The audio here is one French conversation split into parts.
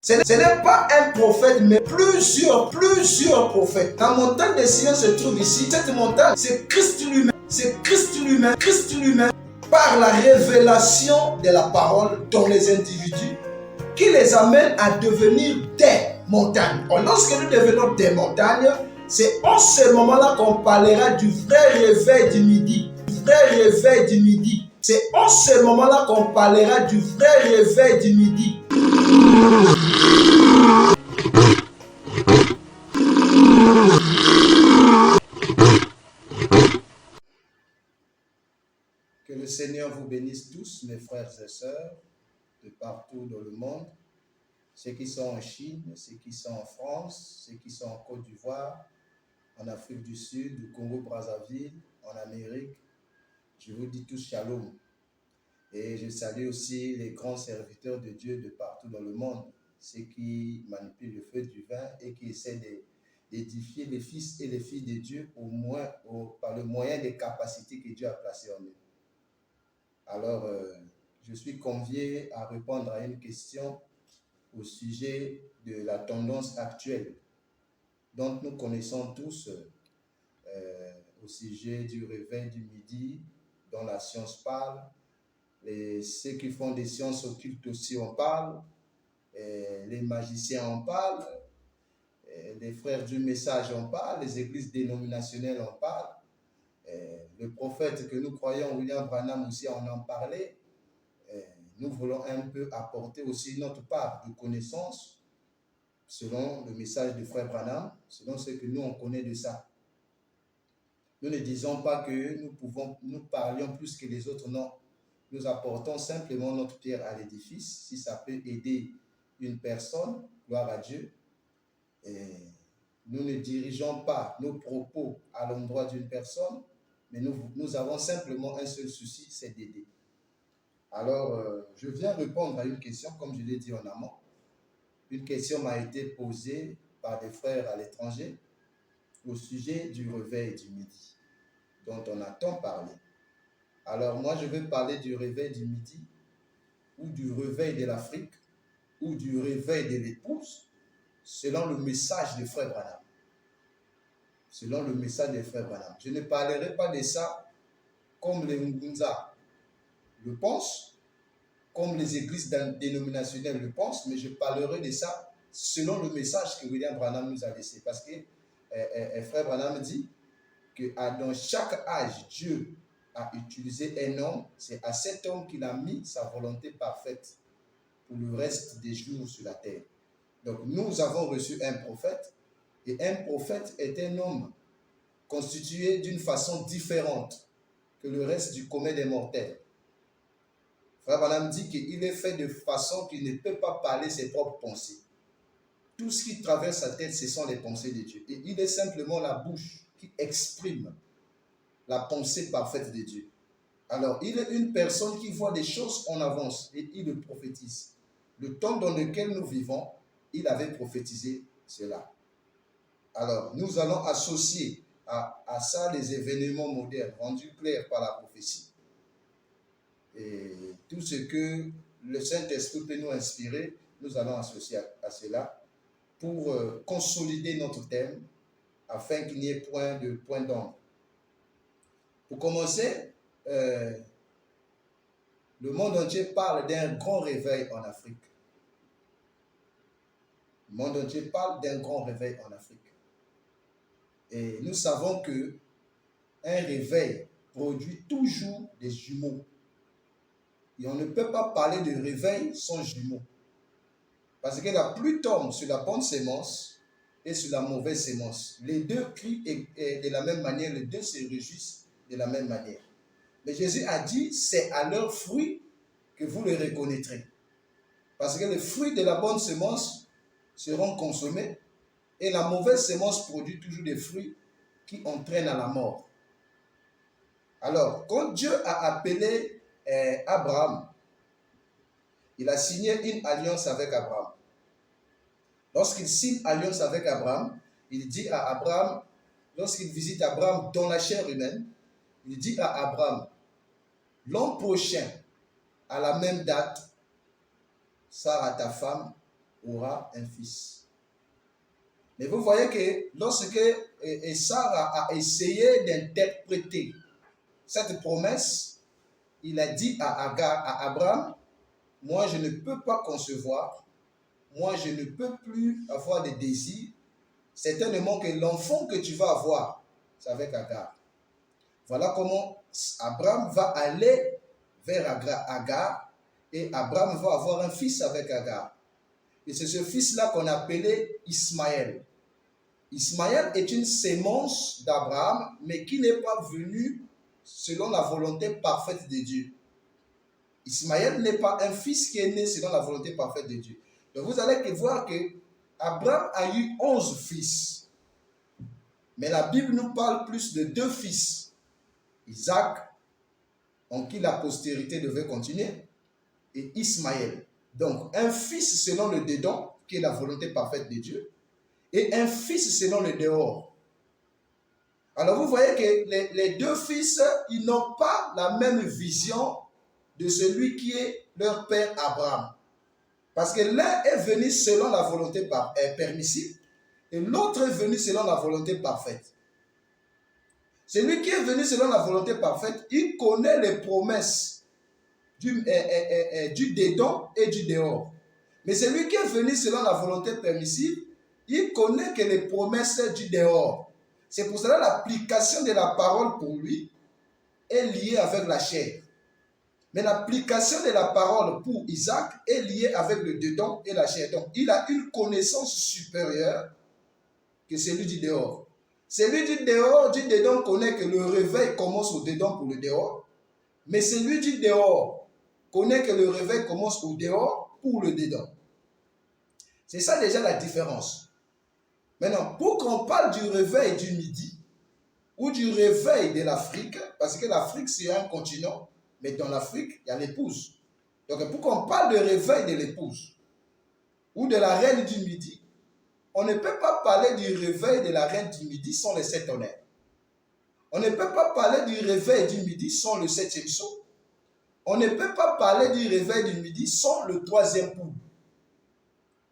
Ce n'est pas un prophète, mais plusieurs prophètes. La montagne de Sion se trouve ici. Cette montagne, c'est Christ lui-même. C'est Christ lui-même, par la révélation de la parole dans les individus, qui les amène à devenir des montagnes. Lorsque nous devenons des montagnes, c'est en ce moment-là qu'on parlera du vrai réveil du midi. C'est en ce moment-là qu'on parlera du vrai réveil du midi. Que le Seigneur vous bénisse tous, mes frères et sœurs, de partout dans le monde. Ceux qui sont en Chine, ceux qui sont en France, ceux qui sont en Côte d'Ivoire, en Afrique du Sud, au Congo-Brazzaville, en Amérique. Je vous dis tous shalom. Et je salue aussi les grands serviteurs de Dieu de partout dans le monde, ceux qui manipulent le feu du vin et qui essaient d'édifier les fils et les filles de Dieu par le moyen des capacités que Dieu a placées en eux. Alors, je suis convié à répondre à une question au sujet de la tendance actuelle dont nous connaissons tous au sujet du réveil du midi, dont la science parle, ceux qui font des sciences occultes aussi en parlent, les magiciens en parlent, les frères du message en parlent, les églises dénominationnelles en parlent, le prophète que nous croyons, William Branham aussi en parlait. Nous voulons un peu apporter aussi notre part de connaissance selon le message du frère Branham, selon ce que nous on connaît de ça. Nous ne disons pas que nous parlions plus que les autres, non. Nous apportons simplement notre pierre à l'édifice. Si ça peut aider une personne, gloire à Dieu. Et nous ne dirigeons pas nos propos à l'endroit d'une personne, mais nous avons simplement un seul souci, c'est d'aider. Alors, je viens répondre à une question, comme je l'ai dit en amont. Une question m'a été posée par des frères à l'étranger au sujet du réveil du midi, dont on a tant parlé. Alors, moi, je vais parler du réveil du midi, ou du réveil de l'Afrique, ou du réveil de l'épouse, selon le message de frère Branham. Selon le message de frère Branham. Je ne parlerai pas de ça comme les Ngunza le pensent, comme les églises dénominationnelles le pensent, mais je parlerai de ça selon le message que William Branham nous a laissé. Parce que frère Branham dit que dans chaque âge, Dieu a utilisé un homme, c'est à cet homme qu'il a mis sa volonté parfaite pour le reste des jours sur la terre. Donc nous avons reçu un prophète, et un prophète est un homme constitué d'une façon différente que le reste du commun des mortels. Frère Branham dit qu'il est fait de façon qu'il ne peut pas parler ses propres pensées. Tout ce qui traverse sa tête, ce sont les pensées de Dieu. Et il est simplement la bouche qui exprime la pensée parfaite de Dieu. Alors, il est une personne qui voit des choses en avance et il le prophétise. Le temps dans lequel nous vivons, il avait prophétisé cela. Alors, nous allons associer à ça les événements modernes rendus clairs par la prophétie. Et tout ce que le Saint-Esprit peut nous inspirer, nous allons associer à cela pour consolider notre thème afin qu'il n'y ait point d'ombre. Pour commencer, le monde entier parle d'un grand réveil en Afrique. Le monde entier parle d'un grand réveil en Afrique. Et nous savons que un réveil produit toujours des jumeaux. Et on ne peut pas parler de réveil sans jumeaux. Parce que la pluie tombe sur la bonne sémence et sur la mauvaise sémence. Les deux crient de la même manière, les deux se réjouissent de la même manière. Mais Jésus a dit, c'est à leurs fruits que vous les reconnaîtrez. Parce que les fruits de la bonne sémence seront consommés et la mauvaise sémence produit toujours des fruits qui entraînent à la mort. Alors, quand Dieu a appelé Abraham, il a signé une alliance avec Abraham. Lorsqu'il signe alliance avec Abraham, il dit à Abraham, lorsqu'il visite Abraham dans la chair humaine, il dit à Abraham, l'an prochain, à la même date, Sarah, ta femme, aura un fils. Mais vous voyez que lorsque Sarah a essayé d'interpréter cette promesse, il a dit à Abraham, moi je ne peux pas concevoir, moi je ne peux plus avoir de désir, certainement que l'enfant que tu vas avoir, c'est avec Agar. Voilà comment Abraham va aller vers Agar et Abraham va avoir un fils avec Agar. Et c'est ce fils-là qu'on appelait Ismaël. Ismaël est une sémence d'Abraham, mais qui n'est pas venu selon la volonté parfaite de Dieu. Ismaël n'est pas un fils qui est né selon la volonté parfaite de Dieu. Donc vous allez voir que Abraham a eu 11 fils. Mais la Bible nous parle plus de 2 fils. Isaac, en qui la postérité devait continuer, et Ismaël. Donc un fils selon le dedans, qui est la volonté parfaite de Dieu, et un fils selon le dehors. Alors vous voyez que les 2 fils, ils n'ont pas la même vision de celui qui est leur père Abraham. Parce que l'un est venu selon la volonté permissible et l'autre est venu selon la volonté parfaite. Celui qui est venu selon la volonté parfaite, il connaît les promesses du dedans et du dehors. Mais celui qui est venu selon la volonté permissible, il connaît que les promesses du dehors. C'est pour cela que l'application de la parole pour lui est liée avec la chair. Mais l'application de la parole pour Isaac est liée avec le dedans et la chair. Donc, il a une connaissance supérieure que celui du dehors. Celui du dedans connaît que le réveil commence au dedans pour le dehors. Mais celui du dehors connaît que le réveil commence au dehors pour le dedans. C'est ça déjà la différence. Maintenant, pour qu'on parle du réveil du midi ou du réveil de l'Afrique, parce que l'Afrique c'est un continent, mais dans l'Afrique, il y a l'épouse. Donc, pour qu'on parle de réveil de l'épouse ou de la reine du midi, on ne peut pas parler du réveil de la reine du midi sans les 7 tonnerres. On ne peut pas parler du réveil du midi sans le 7e sceau. On ne peut pas parler du réveil du midi sans le 3e pouls.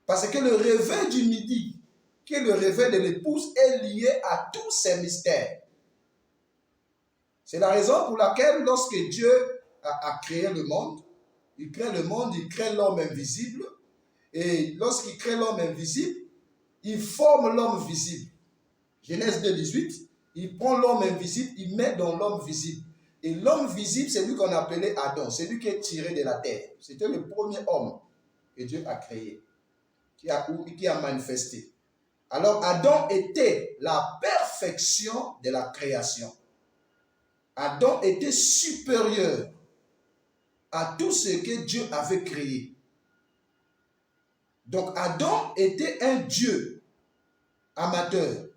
Parce que le réveil du midi, qui est le réveil de l'épouse, est lié à tous ces mystères. C'est la raison pour laquelle, lorsque Dieu a créé le monde, il crée l'homme invisible. Et lorsqu'il crée l'homme invisible, il forme l'homme visible. Genèse 2:18, il prend l'homme invisible, il met dans l'homme visible. Et l'homme visible, c'est lui qu'on appelait Adam, c'est lui qui est tiré de la terre. C'était le premier homme que Dieu a créé, qui a manifesté. Alors Adam était la perfection de la création. Adam était supérieur à tout ce que Dieu avait créé. Donc Adam était un Dieu amateur.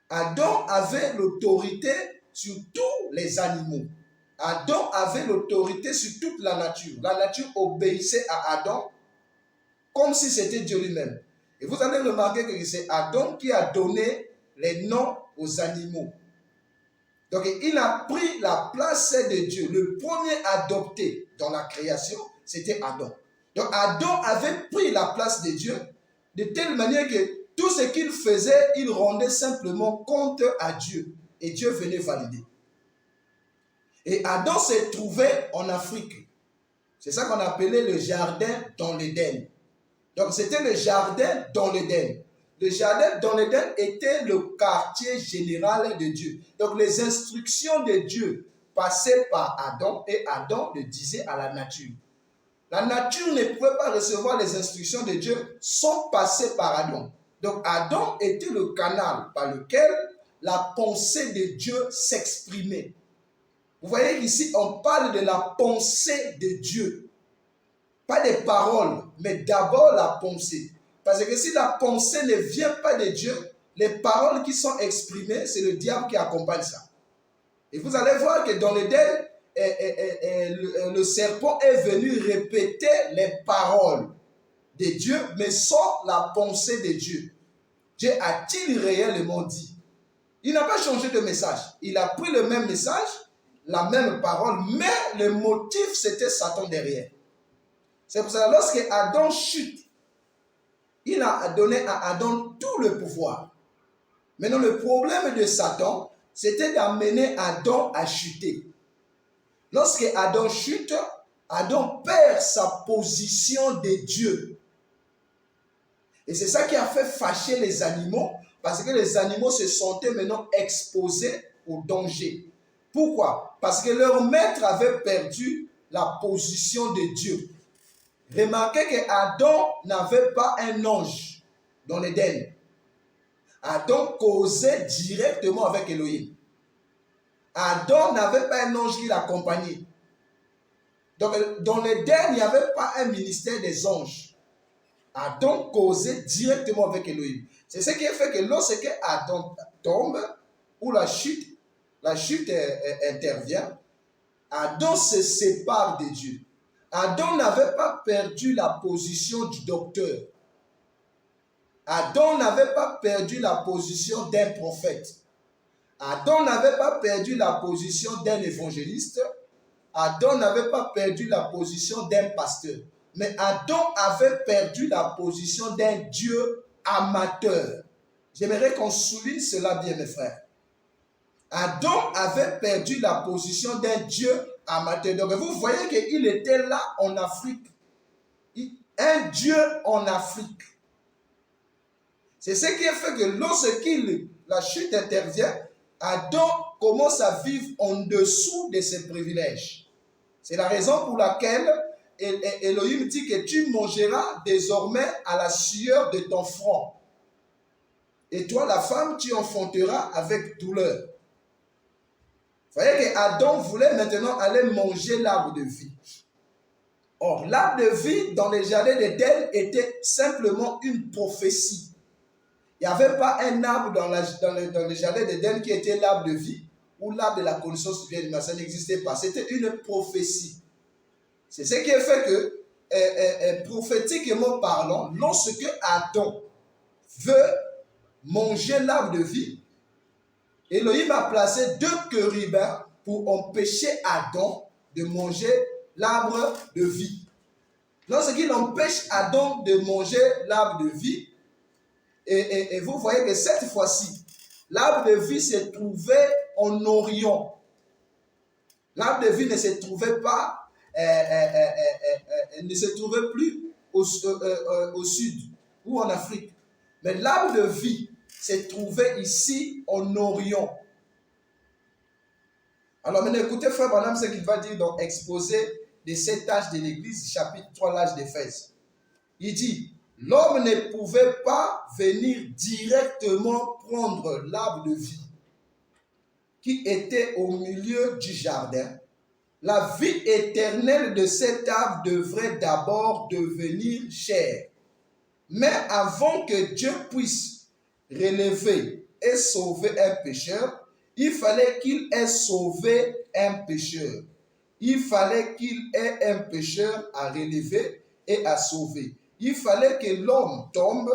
Adam avait l'autorité sur tous les animaux. Adam avait l'autorité sur toute la nature. La nature obéissait à Adam comme si c'était Dieu lui-même. Et vous allez remarquer que c'est Adam qui a donné les noms aux animaux. Donc il a pris la place de Dieu. Le premier adopté dans la création, c'était Adam. Donc Adam avait pris la place de Dieu de telle manière que tout ce qu'il faisait, il rendait simplement compte à Dieu. Et Dieu venait valider. Et Adam s'est trouvé en Afrique. C'est ça qu'on appelait le jardin dans l'Éden. Donc c'était le jardin dans l'Éden. Le jardin dans l'Éden était le quartier général de Dieu. Donc les instructions de Dieu passaient par Adam et Adam le disait à la nature. La nature ne pouvait pas recevoir les instructions de Dieu sans passer par Adam. Donc Adam était le canal par lequel la pensée de Dieu s'exprimait. Vous voyez qu'ici on parle de la pensée de Dieu. Pas des paroles, mais d'abord la pensée. Parce que si la pensée ne vient pas de Dieu, les paroles qui sont exprimées, c'est le diable qui accompagne ça. Et vous allez voir que dans l'Éden, le serpent est venu répéter les paroles de Dieu, mais sans la pensée de Dieu. Dieu a-t-il réellement dit? Il n'a pas changé de message. Il a pris le même message, la même parole, mais le motif, c'était Satan derrière. C'est pour ça que lorsque Adam chute a donné à Adam tout le pouvoir. Maintenant, le problème de Satan, c'était d'amener Adam à chuter. Lorsque Adam chute, Adam perd sa position de Dieu. Et c'est ça qui a fait fâcher les animaux, parce que les animaux se sentaient maintenant exposés au danger. Pourquoi? Parce que leur maître avait perdu la position de Dieu. Remarquez que Adam n'avait pas un ange dans l'Éden. Adam causait directement avec Elohim. Adam n'avait pas un ange qui l'accompagnait. Donc, dans l'Éden, il n'y avait pas un ministère des anges. Adam causait directement avec Elohim. C'est ce qui fait que lorsque Adam tombe, ou la chute intervient, Adam se sépare de Dieu. Adam n'avait pas perdu la position du docteur. Adam n'avait pas perdu la position d'un prophète. Adam n'avait pas perdu la position d'un évangéliste. Adam n'avait pas perdu la position d'un pasteur. Mais Adam avait perdu la position d'un Dieu amateur. J'aimerais qu'on souligne cela bien, mes frères. Adam avait perdu la position d'un Dieu amateur. Donc vous voyez qu'il était là en Afrique. Un Dieu en Afrique. C'est ce qui a fait que lorsqu'il la chute intervient, Adam commence à vivre en dessous de ses privilèges. C'est la raison pour laquelle Elohim dit que tu mangeras désormais à la sueur de ton front. Et toi, la femme, tu enfanteras avec douleur. Vous voyez qu'Adam voulait maintenant aller manger l'arbre de vie. Or, l'arbre de vie dans les jardins d'Éden était simplement une prophétie. Il n'y avait pas un arbre dans les jardins d'Éden qui était l'arbre de vie ou l'arbre de la connaissance du bien et du mal. Ça n'existait pas. C'était une prophétie. C'est ce qui a fait que, prophétiquement parlant, lorsque Adam veut manger l'arbre de vie, Elohim a placé 2 chérubins pour empêcher Adam de manger l'arbre de vie. Lorsqu'il empêche Adam de manger l'arbre de vie, et vous voyez que cette fois-ci, l'arbre de vie se trouvait en Orient. L'arbre de vie ne se trouvait pas, ne se trouvait plus au sud ou en Afrique. Mais l'arbre de vie se trouvait ici en Orient. Alors maintenant, écoutez Frère Branham ce qu'il va dire dans Exposé des 7 âges de l'Église, chapitre 3, l'âge d'Éphèse. Il dit, l'homme ne pouvait pas venir directement prendre l'arbre de vie qui était au milieu du jardin. La vie éternelle de cet arbre devrait d'abord devenir chair. Mais avant que Dieu puisse relever et sauver un pécheur, il fallait qu'il ait sauvé un pécheur. Il fallait qu'il ait un pécheur à relever et à sauver. Il fallait que l'homme tombe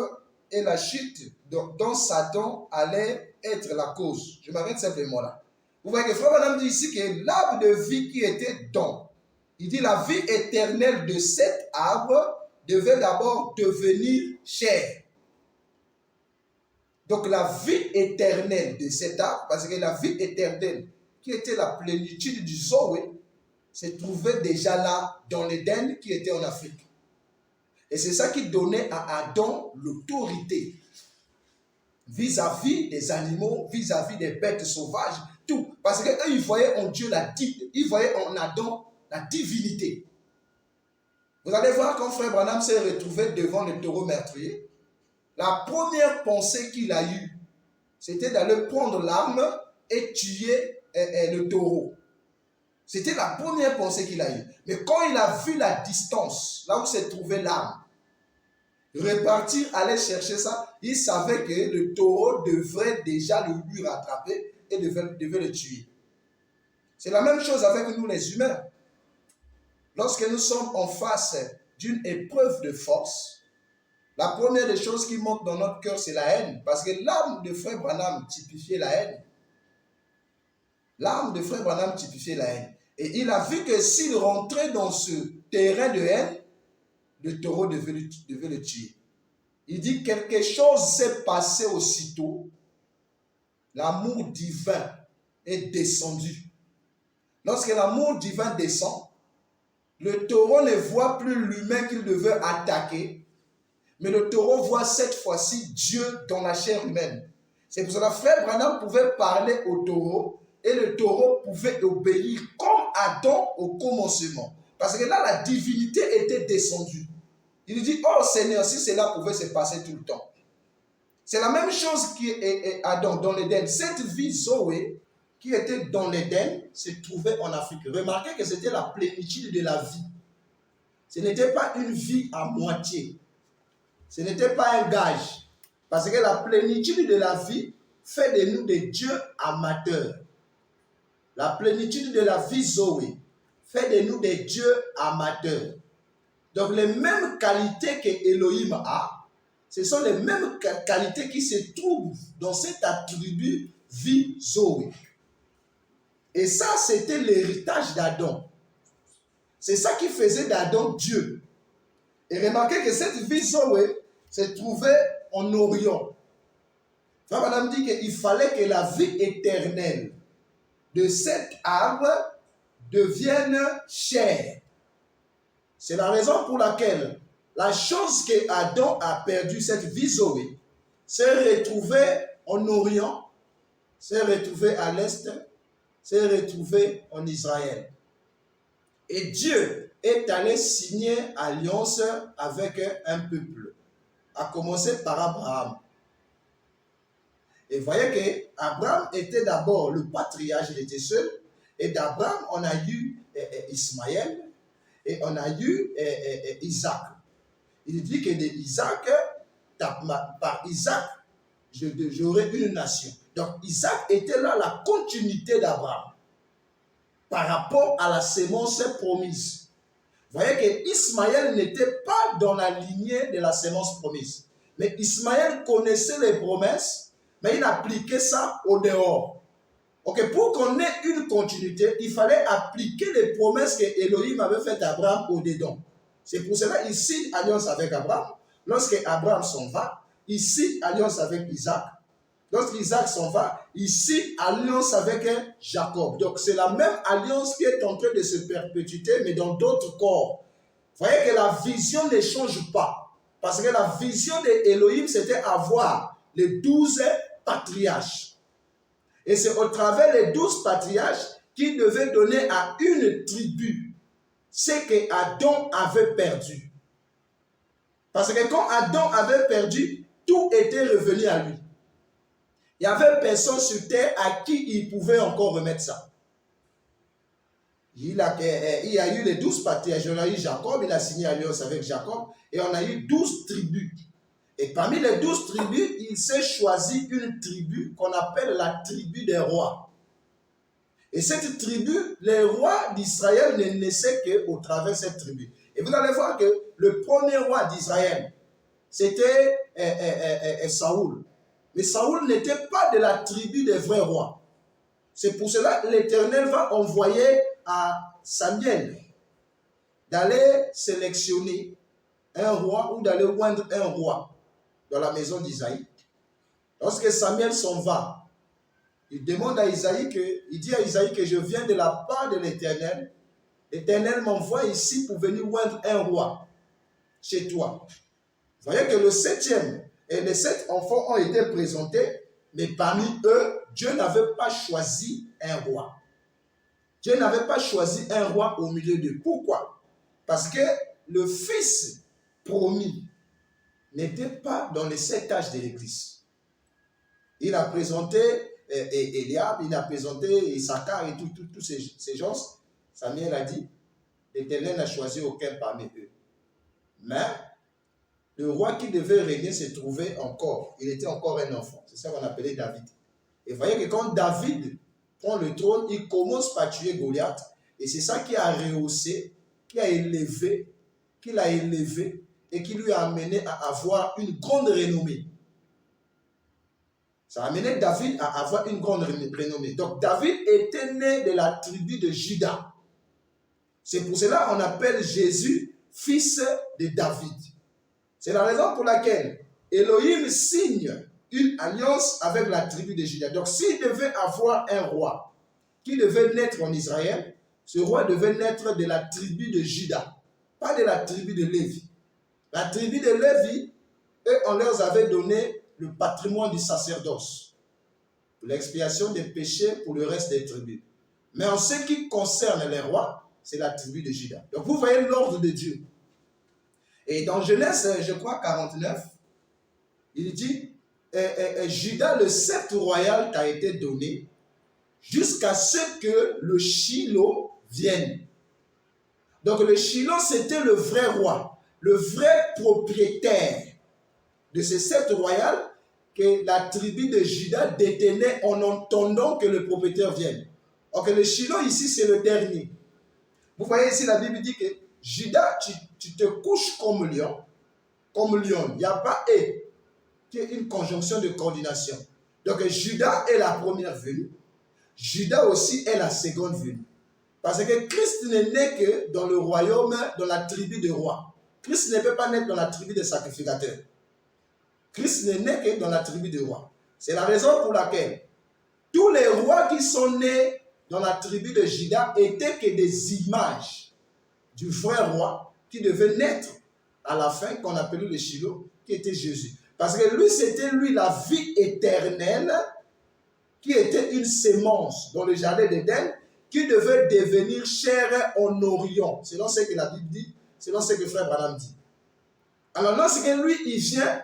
et la chute dont Satan allait être la cause. Je m'arrête simplement là. Vous voyez que Frère Branham dit ici que l'arbre de vie qui était dans, il dit la vie éternelle de cet arbre devait d'abord devenir chair. Donc la vie éternelle de cet arbre, parce que la vie éternelle qui était la plénitude du Zoé, se trouvait déjà là dans l'Éden qui était en Afrique. Et c'est ça qui donnait à Adam l'autorité vis-à-vis des animaux, vis-à-vis des bêtes sauvages, tout. Parce qu'eux, ils voyaient en Dieu ils voyaient en Adam la divinité. Vous allez voir quand Frère Branham s'est retrouvé devant le taureau meurtrier, la première pensée qu'il a eue, c'était d'aller prendre l'arme et tuer le taureau. C'était la première pensée qu'il a eue. Mais quand il a vu la distance, là où se trouvait l'arme, repartir, aller chercher ça, il savait que le taureau devrait déjà lui rattraper et devait le tuer. C'est la même chose avec nous les humains. Lorsque nous sommes en face d'une épreuve de force, la première des choses qui monte dans notre cœur, c'est la haine. Parce que l'arme de Frère Branham typifiait la haine. L'arme de Frère Branham typifiait la haine. Et il a vu que s'il rentrait dans ce terrain de haine, le taureau devait le tuer. Il dit quelque chose s'est passé aussitôt. L'amour divin est descendu. Lorsque l'amour divin descend, le taureau ne voit plus l'humain qu'il devait attaquer, mais le taureau voit cette fois-ci Dieu dans la chair humaine. C'est pour cela que frère Branham pouvait parler au taureau et le taureau pouvait obéir comme Adam au commencement. Parce que là, la divinité était descendue. Il dit, oh Seigneur, si cela pouvait se passer tout le temps. C'est la même chose qu'Adam dans l'Éden. Cette vie Zoé qui était dans l'Éden se trouvait en Afrique. Remarquez que c'était la plénitude de la vie. Ce n'était pas une vie à moitié. Ce n'était pas un gage. Parce que la plénitude de la vie fait de nous des dieux amateurs. La plénitude de la vie Zoé fait de nous des dieux amateurs. Donc les mêmes qualités que Elohim a, ce sont les mêmes qualités qui se trouvent dans cet attribut vie Zoé. Et ça, c'était l'héritage d'Adam. C'est ça qui faisait d'Adam Dieu. Et remarquez que cette vie Zoé se trouvait en Orient. Frère Madame dit qu'il fallait que la vie éternelle de cet arbre devienne chair. C'est la raison pour laquelle la chose que Adam a perdu, cette vie Zoé, s'est retrouvée en Orient, s'est retrouvée à l'Est, s'est retrouvée en Israël. Et Dieu est allé signer alliance avec un peuple, à commencer par Abraham. Et vous voyez qu'Abraham était d'abord le patriarche, il était seul, et d'Abraham on a eu Ismaël, et on a eu Isaac. Il dit que d'Isaac, par Isaac, j'aurai une nation. Donc Isaac était là la continuité d'Abraham par rapport à la sémence promise. Vous voyez que Ismaël n'était pas dans la lignée de la sémence promise. Mais Ismaël connaissait les promesses, mais il appliquait ça au dehors. Ok, pour qu'on ait une continuité, il fallait appliquer les promesses que Elohim avait faites à Abraham au-dedans. C'est pour cela qu'il signe alliance avec Abraham. Lorsque Abraham s'en va, il signe alliance avec Isaac. Lorsqu'Isaac s'en va, il signe alliance avec Jacob. Donc c'est la même alliance qui est en train de se perpétuer, mais dans d'autres corps. Vous voyez que la vision ne change pas. Parce que la vision d'Elohim, c'était avoir les 12 patriarches. Et c'est au travers des 12 patriarches qui devaient donner à une tribu ce que Adam avait perdu. Parce que quand Adam avait perdu, tout était revenu à lui. Il n'y avait personne sur terre à qui il pouvait encore remettre ça. Il y a eu les 12 patriarches. On a eu Jacob, il a signé alliance avec Jacob. Et on a eu 12 tribus. Et parmi les 12 tribus, il s'est choisi une tribu qu'on appelle la tribu des rois. Et cette tribu, les rois d'Israël ne naissaient qu'au travers de cette tribu. Et vous allez voir que le premier roi d'Israël, c'était Saoul. Mais Saoul n'était pas de la tribu des vrais rois. C'est pour cela que l'Éternel va envoyer à Samuel d'aller sélectionner un roi ou d'aller oindre un roi dans la maison d'Isaïe. Lorsque Samuel s'en va, il demande à Isaïe il dit à Isaïe que je viens de la part de l'Éternel. L'Éternel m'envoie ici pour venir oindre un roi chez toi. Vous voyez que le 7e et les 7 enfants ont été présentés, mais parmi eux, Dieu n'avait pas choisi un roi. Dieu n'avait pas choisi un roi au milieu d'eux. Pourquoi? Parce que le fils promis n'était pas dans les 7 âges de l'Église. Il a présenté Eliab, il a présenté Issachar et tous ces gens. Samuel a dit, l'Éternel n'a choisi aucun parmi eux. Mais le roi qui devait régner se trouvait encore, il était encore un enfant. C'est ça qu'on appelait David. Et vous voyez que quand David prend le trône, il commence par tuer Goliath. Et c'est ça qui a rehaussé, qui a élevé, et qui lui a amené à avoir une grande renommée. Ça a amené David à avoir une grande renommée. Donc David était né de la tribu de Juda. C'est pour cela qu'on appelle Jésus fils de David. C'est la raison pour laquelle Elohim signe une alliance avec la tribu de Juda. Donc, s'il devait avoir un roi qui devait naître en Israël, ce roi devait naître de la tribu de Juda, pas de la tribu de Lévi. La tribu de Lévi, eux, on leur avait donné le patrimoine du sacerdoce, pour l'expiation des péchés pour le reste des tribus. Mais en ce qui concerne les rois, c'est la tribu de Juda. Donc vous voyez l'ordre de Dieu. Et dans Genèse, je crois, 49, il dit, Juda, le sceptre royal t'a été donné jusqu'à ce que le Shiloh vienne. Donc le Shiloh, c'était le vrai roi, le vrai propriétaire de ce sceptre royal que la tribu de Juda détenait en entendant que le propriétaire vienne. Donc le Shiloh ici, c'est le dernier. Vous voyez ici, la Bible dit que Juda, tu te couches comme lion. Il n'y a pas et, qui est une conjonction de coordination. Donc Juda est la première venue. Juda aussi est la seconde venue. Parce que Christ n'est né que dans le royaume, dans la tribu des rois. Christ ne peut pas naître dans la tribu des sacrificateurs. Christ n'est né que dans la tribu des rois. C'est la raison pour laquelle tous les rois qui sont nés dans la tribu de Juda étaient que des images du vrai roi qui devait naître à la fin, qu'on appelait le Shiloh, qui était Jésus. Parce que lui, c'était lui la vie éternelle qui était une sémence dans le jardin d'Éden qui devait devenir chair en Orient, selon ce que la Bible dit, selon ce que frère Branham dit. Alors lorsque lui, il vient,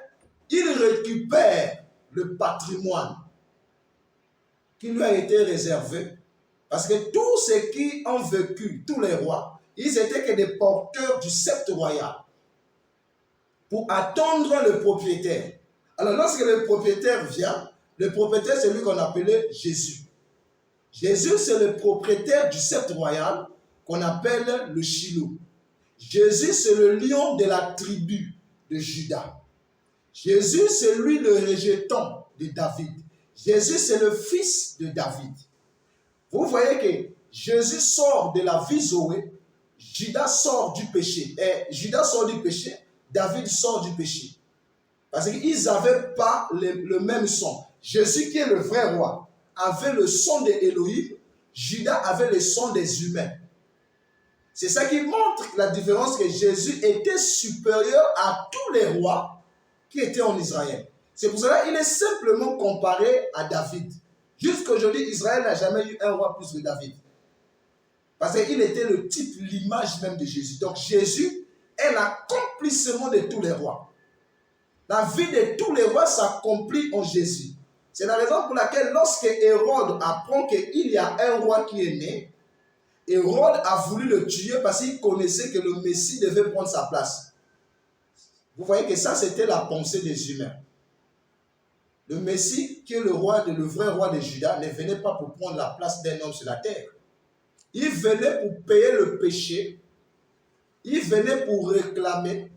il récupère le patrimoine qui lui a été réservé. Parce que tous ceux qui ont vécu, tous les rois, ils étaient que des porteurs du sceptre royal pour attendre le propriétaire. Alors lorsque le propriétaire vient, le propriétaire c'est lui qu'on appelait Jésus. Jésus c'est le propriétaire du sceptre royal qu'on appelle le Shiloh. Jésus c'est le lion de la tribu de Juda. Jésus c'est lui le rejeton de David. Jésus c'est le fils de David. Vous voyez que Jésus sort de la vie Zoé, Judas sort du péché. Et Judas sort du péché, David sort du péché. Parce qu'ils n'avaient pas le même son. Jésus, qui est le vrai roi, avait le son de Elohim, Judas avait le son des humains. C'est ça qui montre la différence que Jésus était supérieur à tous les rois qui étaient en Israël. C'est pour cela qu'il est simplement comparé à David. Jusqu'à aujourd'hui, Israël n'a jamais eu un roi plus que David. Parce qu'il était le type, l'image même de Jésus. Donc Jésus est l'accomplissement de tous les rois. La vie de tous les rois s'accomplit en Jésus. C'est la raison pour laquelle lorsque Hérode apprend qu'il y a un roi qui est né, Hérode a voulu le tuer parce qu'il connaissait que le Messie devait prendre sa place. Vous voyez que ça, c'était la pensée des humains. Le Messie, qui est le vrai roi de Juda, ne venait pas pour prendre la place d'un homme sur la terre. Il venait pour payer le péché. Il venait pour réclamer.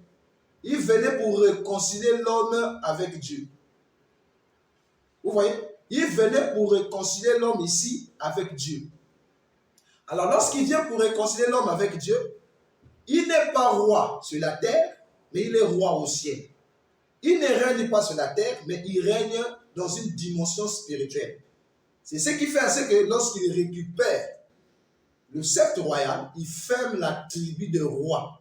Il venait pour réconcilier l'homme avec Dieu. Vous voyez? Il venait pour réconcilier l'homme ici avec Dieu. Alors lorsqu'il vient pour réconcilier l'homme avec Dieu, il n'est pas roi sur la terre, mais il est roi au ciel. Il ne règne pas sur la terre, mais il règne dans une dimension spirituelle. C'est ce qui fait ainsi que lorsqu'il récupère le sceptre royal, il ferme la tribu de rois.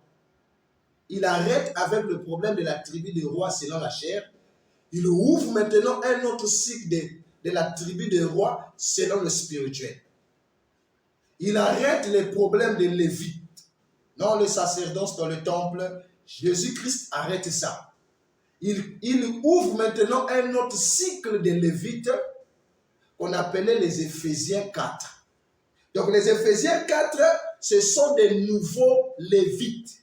Il arrête avec le problème de la tribu de rois selon la chair. Il ouvre maintenant un autre cycle de la tribu de rois selon le spirituel. Il arrête les problèmes des Lévites. Non, le sacerdoce dans le temple, Jésus-Christ arrête ça. Il ouvre maintenant un autre cycle de Lévites qu'on appelait les Éphésiens 4. Donc les Éphésiens 4, ce sont des nouveaux Lévites.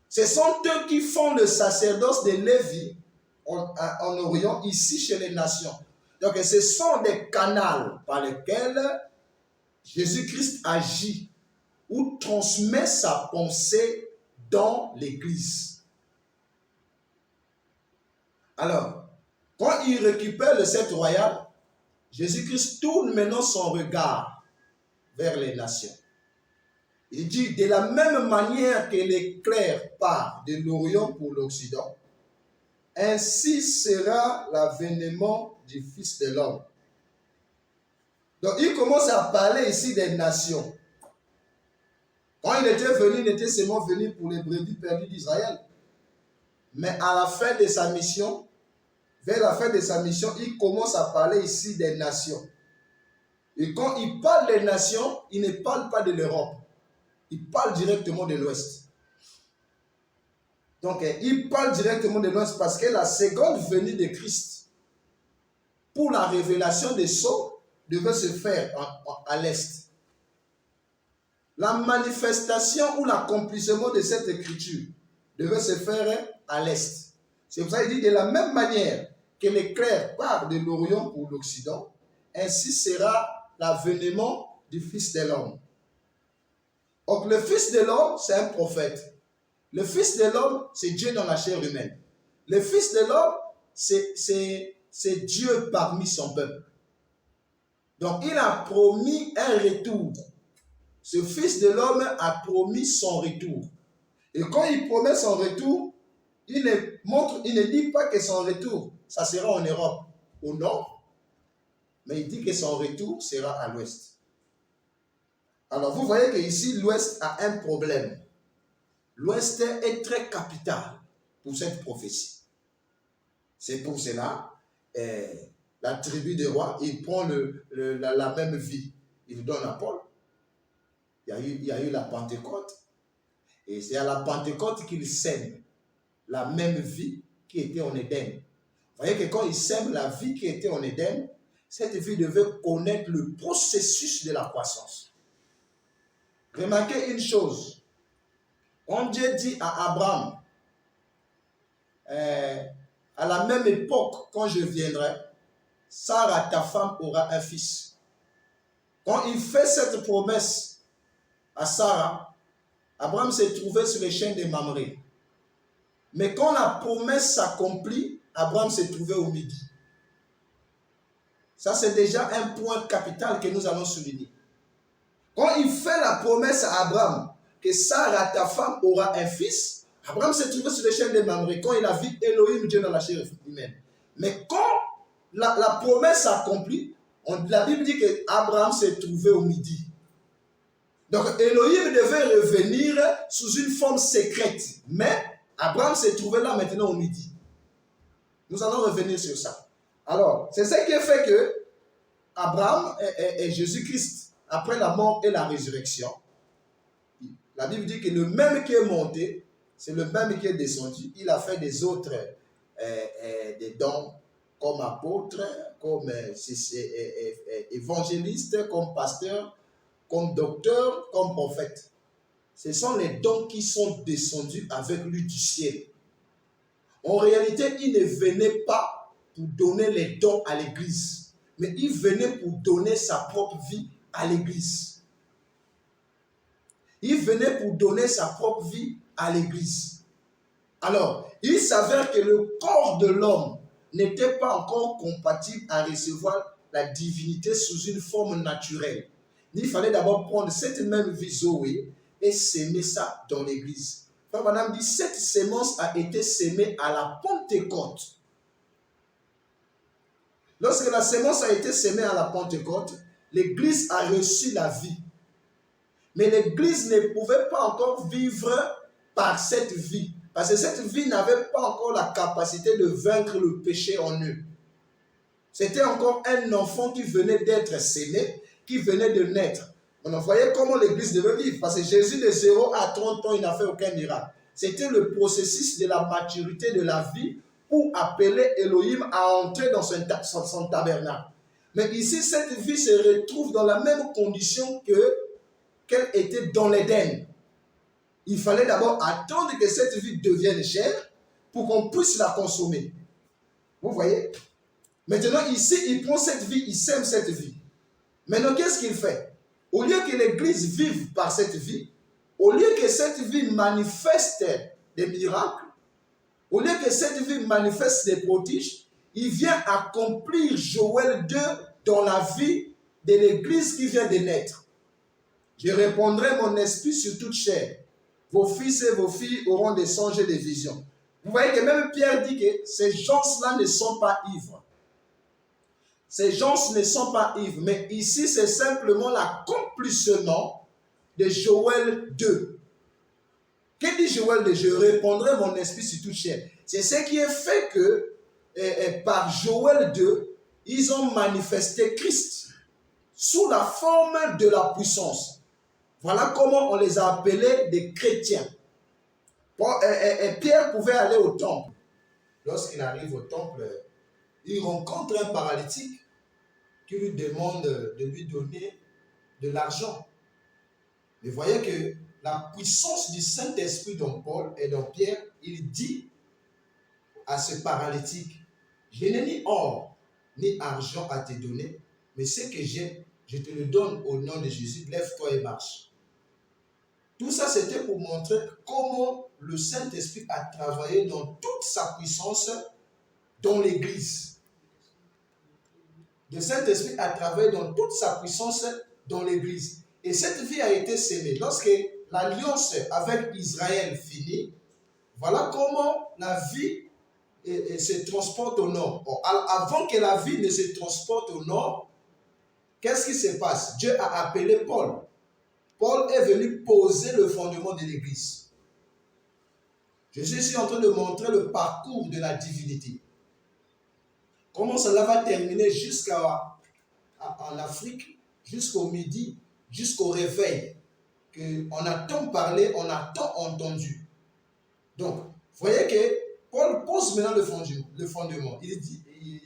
Ce sont eux qui font le sacerdoce de Lévi en Orient, ici chez les nations. Donc ce sont des canaux par lesquels Jésus-Christ agit ou transmet sa pensée dans l'Église. Alors, quand il récupère le sceptre royal, Jésus-Christ tourne maintenant son regard vers les nations. Il dit, de la même manière que l'éclair part de l'Orient pour l'Occident, ainsi sera l'avènement du Fils de l'homme. Donc, il commence à parler ici des nations. Quand il était venu, il était seulement venu pour les brebis perdues d'Israël. Mais à la fin de sa mission, vers la fin de sa mission, il commence à parler ici des nations. Et quand il parle des nations, il ne parle pas de l'Europe. Il parle directement de l'Ouest. Donc, il parle directement de l'Ouest parce que la seconde venue de Christ pour la révélation des sceaux devait se faire à l'Est. La manifestation ou l'accomplissement de cette écriture devait se faire à l'Est. C'est pour ça qu'il dit de la même manière que l'éclair part de l'Orient pour l'Occident, ainsi sera l'avènement du Fils de l'homme. Donc le Fils de l'homme, c'est un prophète. Le Fils de l'homme, c'est Dieu dans la chair humaine. Le Fils de l'homme, c'est Dieu parmi son peuple. Donc il a promis un retour. Ce Fils de l'homme a promis son retour. Et quand il promet son retour, il ne dit pas que son retour, ça sera en Europe, au nord, mais il dit que son retour sera à l'ouest. Alors vous voyez qu'ici, l'ouest a un problème. L'ouest est très capital pour cette prophétie. C'est pour cela, la tribu des rois, il prend la même vie. Il donne à Paul. Il y a eu la Pentecôte. Et c'est à la Pentecôte qu'il sème la même vie qui était en Éden. Vous voyez que quand il sème la vie qui était en Éden, cette vie devait connaître le processus de la croissance. Remarquez une chose. Quand Dieu dit à Abraham, à la même époque, quand je viendrai, Sarah, ta femme, aura un fils. Quand il fait cette promesse à Sarah, Abraham s'est trouvé sur les chaînes de Mamré. Mais quand la promesse s'accomplit, Abraham s'est trouvé au midi. Ça, c'est déjà un point capital que nous allons souligner. Quand il fait la promesse à Abraham que Sarah, ta femme, aura un fils, Abraham s'est trouvé sur les chaînes de Mamré quand il a vu Elohim, Dieu dans la chair humaine. Mais quand la promesse s'accomplit, la Bible dit qu'Abraham s'est trouvé au midi. Donc Elohim devait revenir sous une forme secrète. Mais Abraham s'est trouvé là maintenant au midi. Nous allons revenir sur ça. Alors, c'est ce qui fait que Abraham et Jésus-Christ, après la mort et la résurrection, la Bible dit que le même qui est monté, c'est le même qui est descendu. Il a fait des autres des dons comme apôtre, comme évangéliste, comme pasteur, comme docteur, comme prophète. Ce sont les dons qui sont descendus avec lui du ciel. En réalité, il ne venait pas pour donner les dons à l'Église, mais il venait pour donner sa propre vie à l'Église. Il venait pour donner sa propre vie à l'Église. Alors, il s'avère que le corps de l'homme n'était pas encore compatible à recevoir la divinité sous une forme naturelle. Il fallait d'abord prendre cette même vie Zoé et s'aimer ça dans l'Église. Frère Madame dit, cette sémence a été sémée à la Pentecôte. Lorsque la sémence a été sémée à la Pentecôte, l'Église a reçu la vie. Mais l'Église ne pouvait pas encore vivre par cette vie. Parce que cette vie n'avait pas encore la capacité de vaincre le péché en eux. C'était encore un enfant qui venait d'être sémé, qui venait de naître. On voyait comment l'Église devait vivre. Parce que Jésus, de 0 à 30 ans, il n'a fait aucun miracle. C'était le processus de la maturité de la vie pour appeler Elohim à entrer dans son tabernacle. Mais ici, cette vie se retrouve dans la même condition qu'elle était dans l'Éden. Il fallait d'abord attendre que cette vie devienne chair pour qu'on puisse la consommer. Vous voyez? Maintenant, ici, il prend cette vie, il sème cette vie. Maintenant, qu'est-ce qu'il fait? Au lieu que l'Église vive par cette vie, au lieu que cette vie manifeste des miracles, au lieu que cette vie manifeste des prodiges, il vient accomplir Joël 2 dans la vie de l'Église qui vient de naître. Je répandrai mon esprit sur toute chair. Vos fils et vos filles auront des songes et des visions. Vous voyez que même Pierre dit que ces gens-là ne sont pas ivres. Ces gens ne sont pas ivres. Mais ici, c'est simplement l'accomplissement de Joël 2. Que dit Joël 2? Je répondrai mon esprit sur toute chair. C'est ce qui est fait que par Joël 2, ils ont manifesté Christ sous la forme de la puissance. Voilà comment on les a appelés des chrétiens. Pierre pouvait aller au temple. Lorsqu'il arrive au temple, il rencontre un paralytique qui lui demande de lui donner de l'argent. Mais voyez que la puissance du Saint-Esprit dans Paul et dans Pierre, il dit à ce paralytique, je n'ai ni or ni argent à te donner, mais ce que j'ai, je te le donne au nom de Jésus, lève-toi et marche. Tout ça, c'était pour montrer comment le Saint-Esprit a travaillé dans toute sa puissance dans l'Église. Le Saint-Esprit a travaillé dans toute sa puissance dans l'Église. Et cette vie a été sémée. Lorsque l'alliance avec Israël finit, voilà comment la vie se transporte au nord. Bon, avant que la vie ne se transporte au nord, qu'est-ce qui se passe? Dieu a appelé Paul. Paul est venu poser le fondement de l'Église. Je suis ici en train de montrer le parcours de la divinité. Comment cela va terminer jusqu'en Afrique, jusqu'au midi, jusqu'au réveil. On a tant parlé, on a tant entendu. Donc, vous voyez que Paul pose maintenant le fondement. Il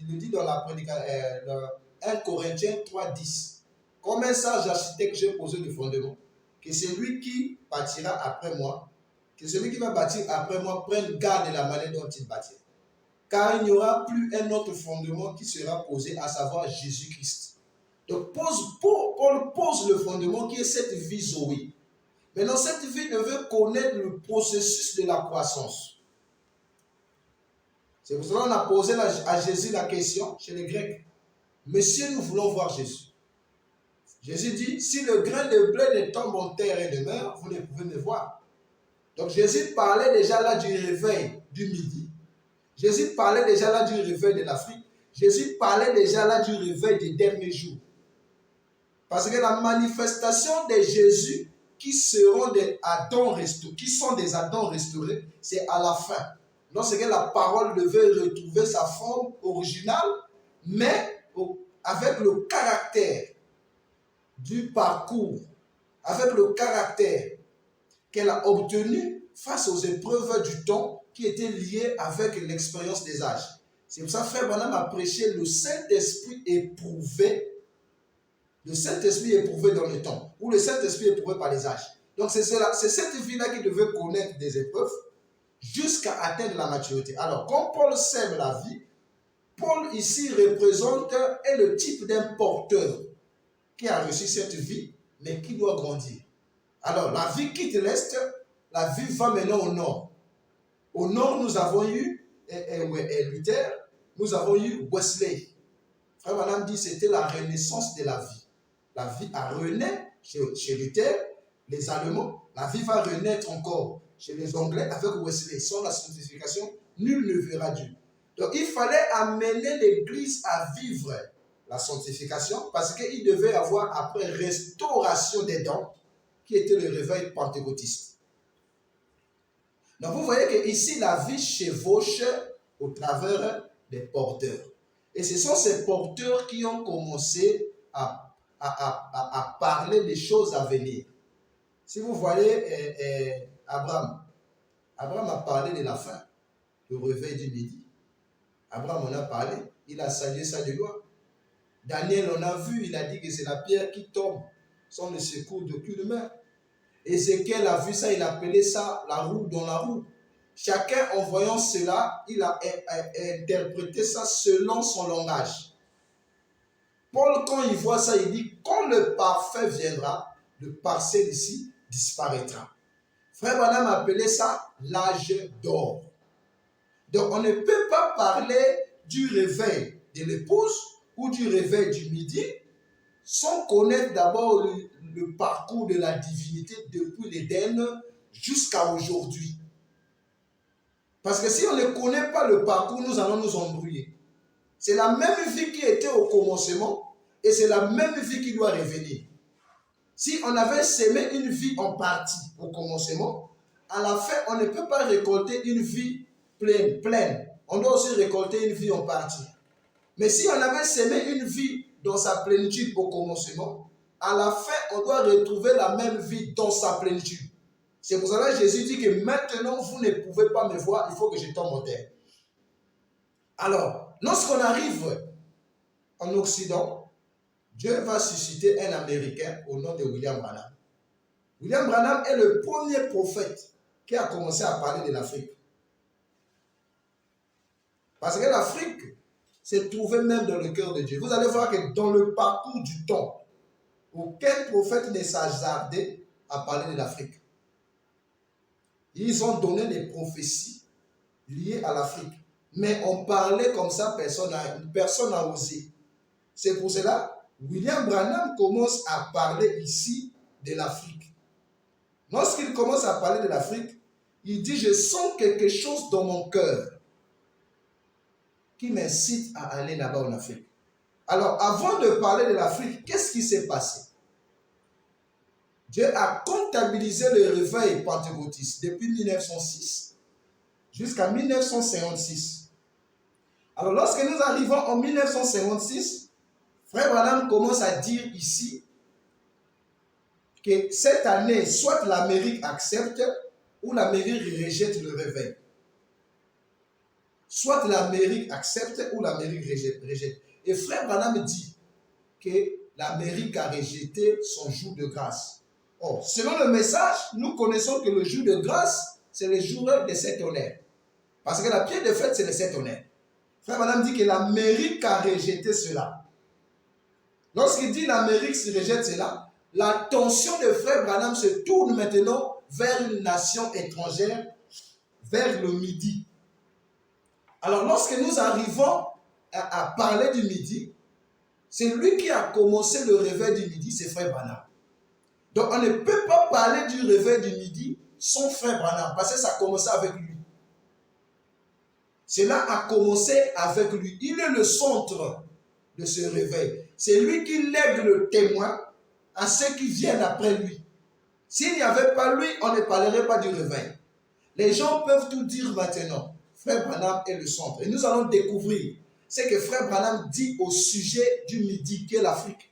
le dit dans la prédication, dans 1 Corinthiens 3,10. Comme un sage architecte, j'ai posé le fondement. Que celui qui bâtira après moi, que celui qui va bâtir après moi prenne garde de la manière dont il bâtira. Car il n'y aura plus un autre fondement qui sera posé, à savoir Jésus-Christ. Donc, Paul pose le fondement qui est cette vie Zoé. Maintenant, cette vie ne veut connaître le processus de la croissance. C'est pour cela qu'on a posé à Jésus la question chez les Grecs. Messieurs, nous voulons voir Jésus. Jésus dit, si le grain de blé ne tombe en terre et ne meurt, vous ne pouvez me voir. Donc Jésus parlait déjà là du réveil du midi. Jésus parlait déjà là du réveil de l'Afrique. Jésus parlait déjà là du réveil des derniers jours. Parce que la manifestation de Jésus qui seront des Adams restaurés, qui sont des Adams restaurés, c'est à la fin. Lorsque la parole devait retrouver sa forme originale, mais avec le caractère du parcours, avec le caractère qu'elle a obtenu face aux épreuves du temps qui étaient liées avec l'expérience des âges. C'est pour ça que Frère Branham a prêché le Saint-Esprit éprouvé. Le Saint-Esprit éprouvé dans le temps, ou le Saint-Esprit éprouvé par les âges. Donc c'est cette vie-là qui devait connaître des épreuves jusqu'à atteindre la maturité. Alors, quand Paul sème la vie, Paul ici représente le type d'un porteur qui a reçu cette vie, mais qui doit grandir. Alors, la vie quitte l'Est, la vie va maintenant au Nord. Au Nord, nous avons eu Luther, nous avons eu Wesley. Frère Branham dit que c'était la renaissance de la vie. La vie a renaître chez Luther, les Allemands. La vie va renaître encore chez les Anglais avec Wesley. Sans la sanctification, nul ne verra Dieu. Donc, il fallait amener l'Église à vivre la sanctification parce qu'il devait avoir après restauration des dons qui était le réveil pentecôtiste. Donc, vous voyez qu'ici, la vie chevauche au travers des porteurs. Et ce sont ces porteurs qui ont commencé à parler des choses à venir. Si vous voyez Abraham a parlé de la fin, le réveil du midi. Abraham en a parlé, il a salué ça de loin. Daniel on a vu, il a dit que c'est la pierre qui tombe sans le secours d'aucune main. Ézéchiel a vu ça, il a appelé ça la roue dans la roue. Chacun en voyant cela, il a interprété ça selon son langage. Paul, quand il voit ça, il dit, quand le parfait viendra, le passé d'ici disparaîtra. Frère Branham appelait ça l'âge d'or. Donc, on ne peut pas parler du réveil de l'épouse ou du réveil du midi sans connaître d'abord le parcours de la divinité depuis l'Éden jusqu'à aujourd'hui. Parce que si on ne connaît pas le parcours, nous allons nous embrouiller. C'est la même vie qui était au commencement et c'est la même vie qui doit revenir. Si on avait semé une vie en partie au commencement, à la fin, on ne peut pas récolter une vie pleine. On doit aussi récolter une vie en partie. Mais si on avait semé une vie dans sa plénitude au commencement, à la fin, on doit retrouver la même vie dans sa plénitude. C'est pour cela que Jésus dit que maintenant, vous ne pouvez pas me voir, il faut que je tombe en terre. Alors, lorsqu'on arrive en Occident, Dieu va susciter un Américain au nom de William Branham. William Branham est le premier prophète qui a commencé à parler de l'Afrique. Parce que l'Afrique se trouvait même dans le cœur de Dieu. Vous allez voir que dans le parcours du temps, aucun prophète ne s'hasardait à parler de l'Afrique. Ils ont donné des prophéties liées à l'Afrique. Mais on parlait comme ça, personne n'a osé. C'est pour cela William Branham commence à parler ici de l'Afrique. Lorsqu'il commence à parler de l'Afrique, il dit « Je sens quelque chose dans mon cœur qui m'incite à aller là-bas en Afrique. » Alors, avant de parler de l'Afrique, qu'est-ce qui s'est passé? Dieu a comptabilisé le réveil pentecôtiste depuis 1906 jusqu'à 1956. Alors, lorsque nous arrivons en 1956, Frère Branham commence à dire ici que cette année, soit l'Amérique accepte ou l'Amérique rejette le réveil. Soit l'Amérique accepte ou l'Amérique rejette. Et Frère Branham dit que l'Amérique a rejeté son jour de grâce. Or, selon le message, nous connaissons que le jour de grâce, c'est le jour des 7 honneurs. Parce que la pierre de fête, c'est les 7 honneurs. Frère Branham dit que l'Amérique a rejeté cela. Lorsqu'il dit l'Amérique rejette cela, l'attention de Frère Branham se tourne maintenant vers une nation étrangère, vers le Midi. Alors lorsque nous arrivons à parler du Midi, c'est lui qui a commencé le réveil du Midi, c'est Frère Branham. Donc on ne peut pas parler du réveil du Midi sans Frère Branham, parce que ça a commencé avec lui. Cela a commencé avec lui. Il est le centre de ce réveil. C'est lui qui lègue le témoin à ceux qui viennent après lui. S'il n'y avait pas lui, on ne parlerait pas du réveil. Les gens peuvent tout dire maintenant. Frère Branham est le centre. Et nous allons découvrir ce que Frère Branham dit au sujet du Midi, qui est l'Afrique.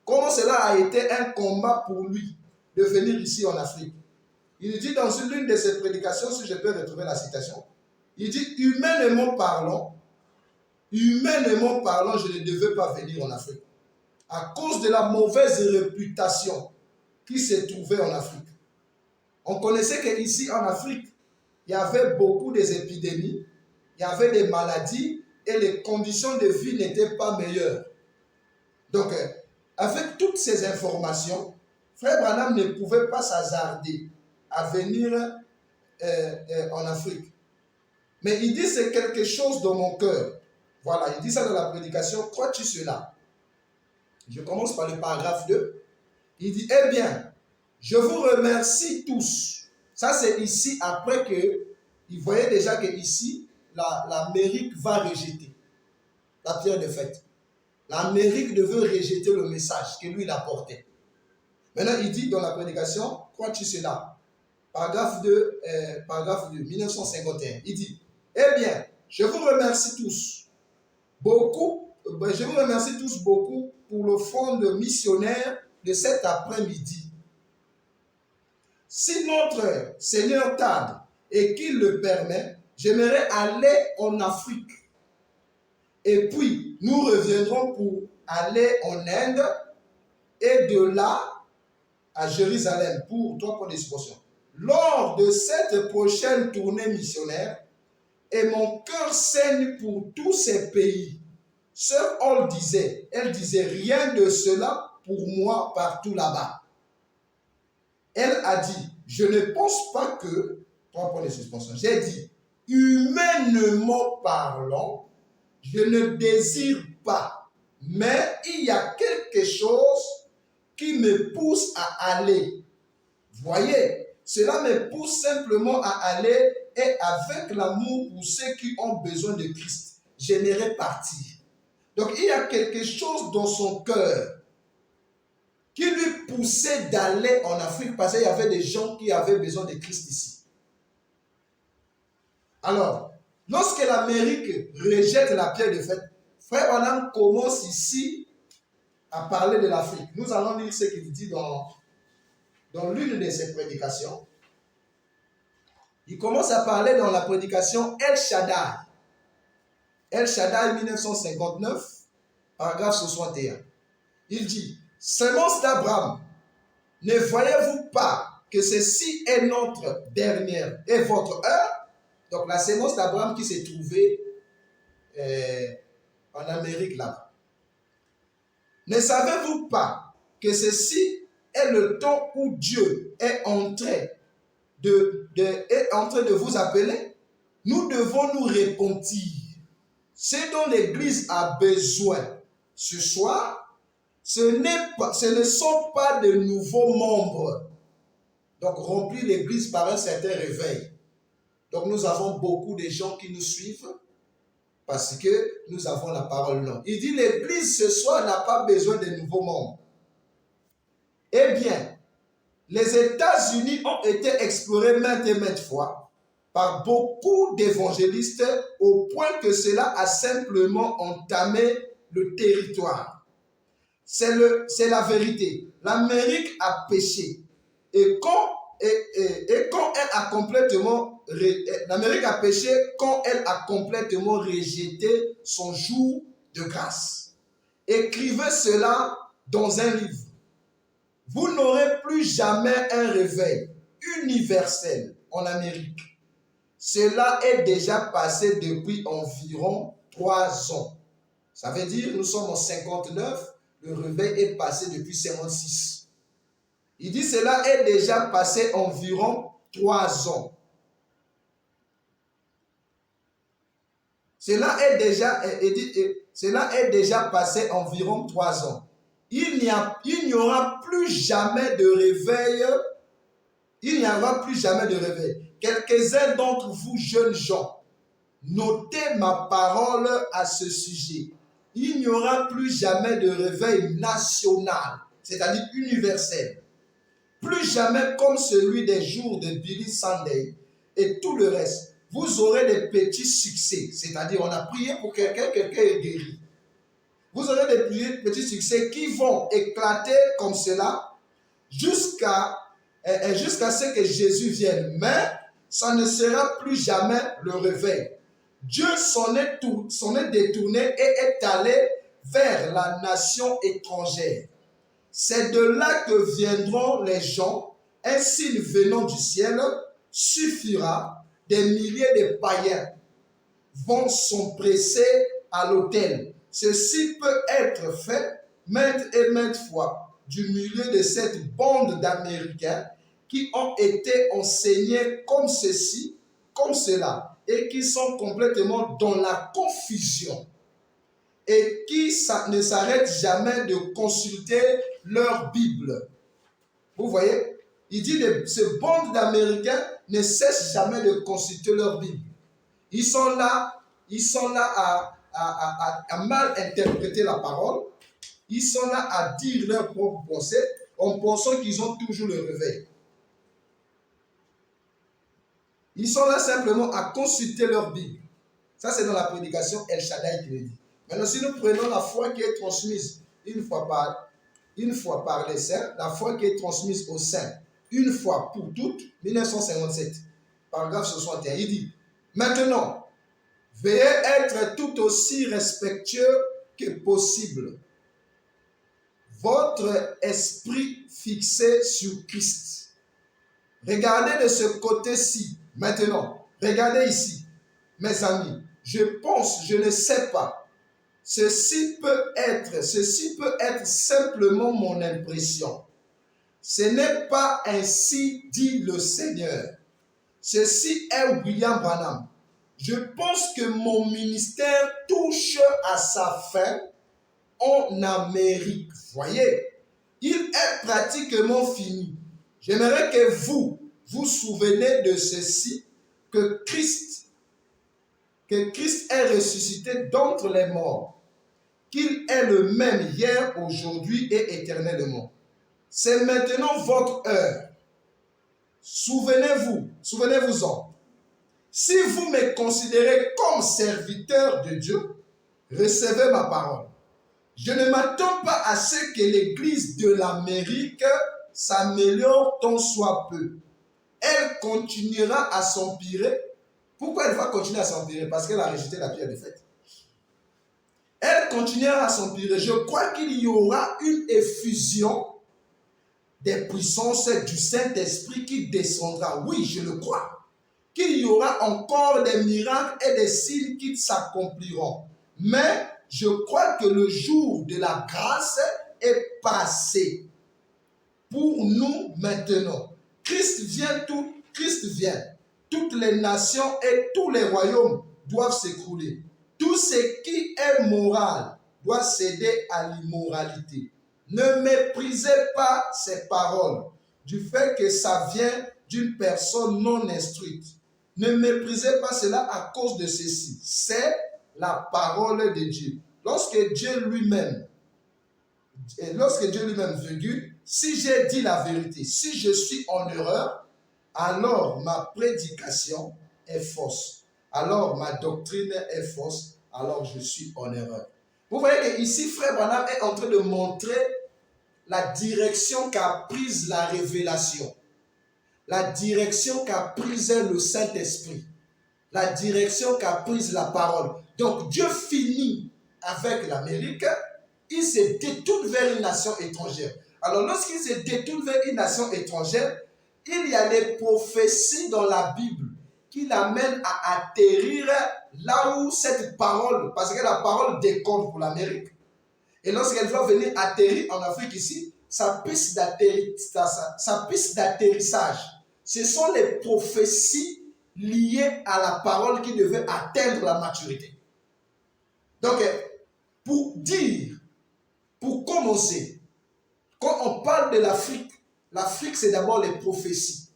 Comment cela a été un combat pour lui de venir ici en Afrique. Il dit dans l'une de ses prédications, si je peux retrouver la citation, il dit « Humainement parlant, je ne devais pas venir en Afrique à cause de la mauvaise réputation qui se trouvait en Afrique. » On connaissait qu'ici en Afrique, il y avait beaucoup d'épidémies, il y avait des maladies et les conditions de vie n'étaient pas meilleures. Donc, avec toutes ces informations, Frère Branham ne pouvait pas s'hasarder à venir en Afrique. Mais il dit c'est quelque chose dans mon cœur. Voilà, il dit ça dans la prédication. Crois-tu cela? Je commence par le paragraphe 2. Il dit, eh bien, je vous remercie tous. Ça c'est ici après que il voyait déjà que ici l'Amérique va rejeter la pierre de fête. L'Amérique devait rejeter le message que lui il apportait. Maintenant il dit dans la prédication, crois-tu cela? Paragraphe 2, 1951. Il dit, eh bien, je vous remercie tous beaucoup pour le fonds de missionnaire de cet après-midi. Si notre Seigneur tarde et qu'il le permet, j'aimerais aller en Afrique. Et puis, nous reviendrons pour aller en Inde et de là à Jérusalem pour 3 points d'expression. Lors de cette prochaine tournée missionnaire, et mon cœur saigne pour tous ces pays. Sœur Hall disait, elle disait rien de cela pour moi partout là-bas. Elle a dit, je ne pense pas que, 3 points de suspension, j'ai dit, humainement parlant, je ne désire pas, mais il y a quelque chose qui me pousse à aller. Voyez, cela me pousse simplement à aller et avec l'amour pour ceux qui ont besoin de Christ, j'aimerais partir. Donc il y a quelque chose dans son cœur qui lui poussait d'aller en Afrique parce qu'il y avait des gens qui avaient besoin de Christ ici. Alors, lorsque l'Amérique rejette la pierre de fête, Frère Branham commence ici à parler de l'Afrique. Nous allons lire ce qu'il dit dans l'une de ses prédications. Il commence à parler dans la prédication El Shaddai. El Shaddai 1959, paragraphe 61. Il dit, sémence d'Abraham, ne voyez-vous pas que ceci est notre dernière et votre heure? Donc la sémence d'Abraham qui s'est trouvée en Amérique là-bas. Ne savez-vous pas que ceci est le temps où Dieu est en train de vous appeler? Nous devons nous repentir. Ce dont l'Église a besoin ce soir, ce ne sont pas de nouveaux membres. Donc remplir l'Église par un certain réveil. Donc nous avons beaucoup de gens qui nous suivent parce que nous avons la parole longue. Il dit l'Église ce soir n'a pas besoin de nouveaux membres. Eh bien, les États-Unis ont été explorés maintes et maintes fois par beaucoup d'évangélistes au point que cela a simplement entamé le territoire. C'est la vérité. L'Amérique a péché. Et quand elle a complètement, l'Amérique a péché quand elle a complètement rejeté son jour de grâce. Écrivez cela dans un livre. Vous n'aurez plus jamais un réveil universel en Amérique. Cela est déjà passé depuis environ 3 ans. Ça veut dire, nous sommes en 59, le réveil est passé depuis 56. Il dit, cela est déjà passé environ 3 ans. Cela est déjà passé environ 3 ans. Il n'y aura plus jamais de réveil. Il n'y aura plus jamais de réveil. Quelques-uns d'entre vous, jeunes gens, notez ma parole à ce sujet. Il n'y aura plus jamais de réveil national, c'est-à-dire universel. Plus jamais comme celui des jours de Billy Sunday et tout le reste. Vous aurez des petits succès, c'est-à-dire on a prié pour quelqu'un est guéri. Vous aurez des petits succès qui vont éclater comme cela jusqu'à ce que Jésus vienne. Mais ça ne sera plus jamais le réveil. Dieu s'en est détourné et est allé vers la nation étrangère. C'est de là que viendront les gens. Un signe venant du ciel suffira. Des milliers de païens vont s'empresser à l'autel. Ceci peut être fait maintes et maintes fois du milieu de cette bande d'Américains qui ont été enseignés comme ceci, comme cela, et qui sont complètement dans la confusion et qui ne s'arrêtent jamais de consulter leur Bible. Vous voyez, il dit que ces bandes d'Américains ne cessent jamais de consulter leur Bible. Ils sont là à mal interpréter la parole. Ils sont là à dire leurs propres pensées en pensant qu'ils ont toujours le réveil. Ils sont là simplement à consulter leur Bible. Ça, c'est dans la prédication El Shaddai qui le dit. Maintenant, si nous prenons la foi qui est transmise une fois par les saints, la foi qui est transmise aux saints une fois pour toutes, 1957, paragraphe 61, il dit, maintenant, veuillez être tout aussi respectueux que possible. Votre esprit fixé sur Christ. Regardez de ce côté-ci. Maintenant, regardez ici. Mes amis, je ne sais pas. Ceci peut être simplement mon impression. Ce n'est pas ainsi dit le Seigneur. Ceci est William Branham. Je pense que mon ministère touche à sa fin en Amérique. Voyez, il est pratiquement fini. J'aimerais que vous vous souvenez de ceci que Christ est ressuscité d'entre les morts, qu'il est le même hier, aujourd'hui et éternellement. C'est maintenant votre heure. Souvenez-vous-en. Si vous me considérez comme serviteur de Dieu, recevez ma parole. Je ne m'attends pas à ce que l'Église de l'Amérique s'améliore tant soit peu. Elle continuera à s'empirer. Pourquoi elle va continuer à s'empirer? Parce qu'elle a rejeté la pierre de fête. Elle continuera à s'empirer. Je crois qu'il y aura une effusion des puissances du Saint-Esprit qui descendra. Oui, je le crois. Qu'il y aura encore des miracles et des signes qui s'accompliront. Mais je crois que le jour de la grâce est passé. Pour nous maintenant. Christ vient. Toutes les nations et tous les royaumes doivent s'écrouler. Tout ce qui est moral doit céder à l'immoralité. Ne méprisez pas ces paroles du fait que ça vient d'une personne non instruite. Ne méprisez pas cela à cause de ceci. C'est la parole de Dieu. Lorsque Dieu lui-même, virgule, si j'ai dit la vérité, si je suis en erreur, alors ma prédication est fausse. Alors ma doctrine est fausse. Alors je suis en erreur. Vous voyez qu'ici, Frère Branham est en train de montrer la direction qu'a prise la révélation. La direction qu'a prise le Saint-Esprit. La direction qu'a prise la parole. Donc Dieu finit avec l'Amérique. Il se détourne vers une nation étrangère. Alors lorsqu'il se détourne vers une nation étrangère, il y a des prophéties dans la Bible qui l'amènent à atterrir là où cette parole, parce que la parole décolle pour l'Amérique. Et lorsqu'elle va venir atterrir en Afrique ici, sa piste d'atterrissage, ce sont les prophéties liées à la parole qui devaient atteindre la maturité. Donc, pour commencer, quand on parle de l'Afrique, l'Afrique c'est d'abord les prophéties.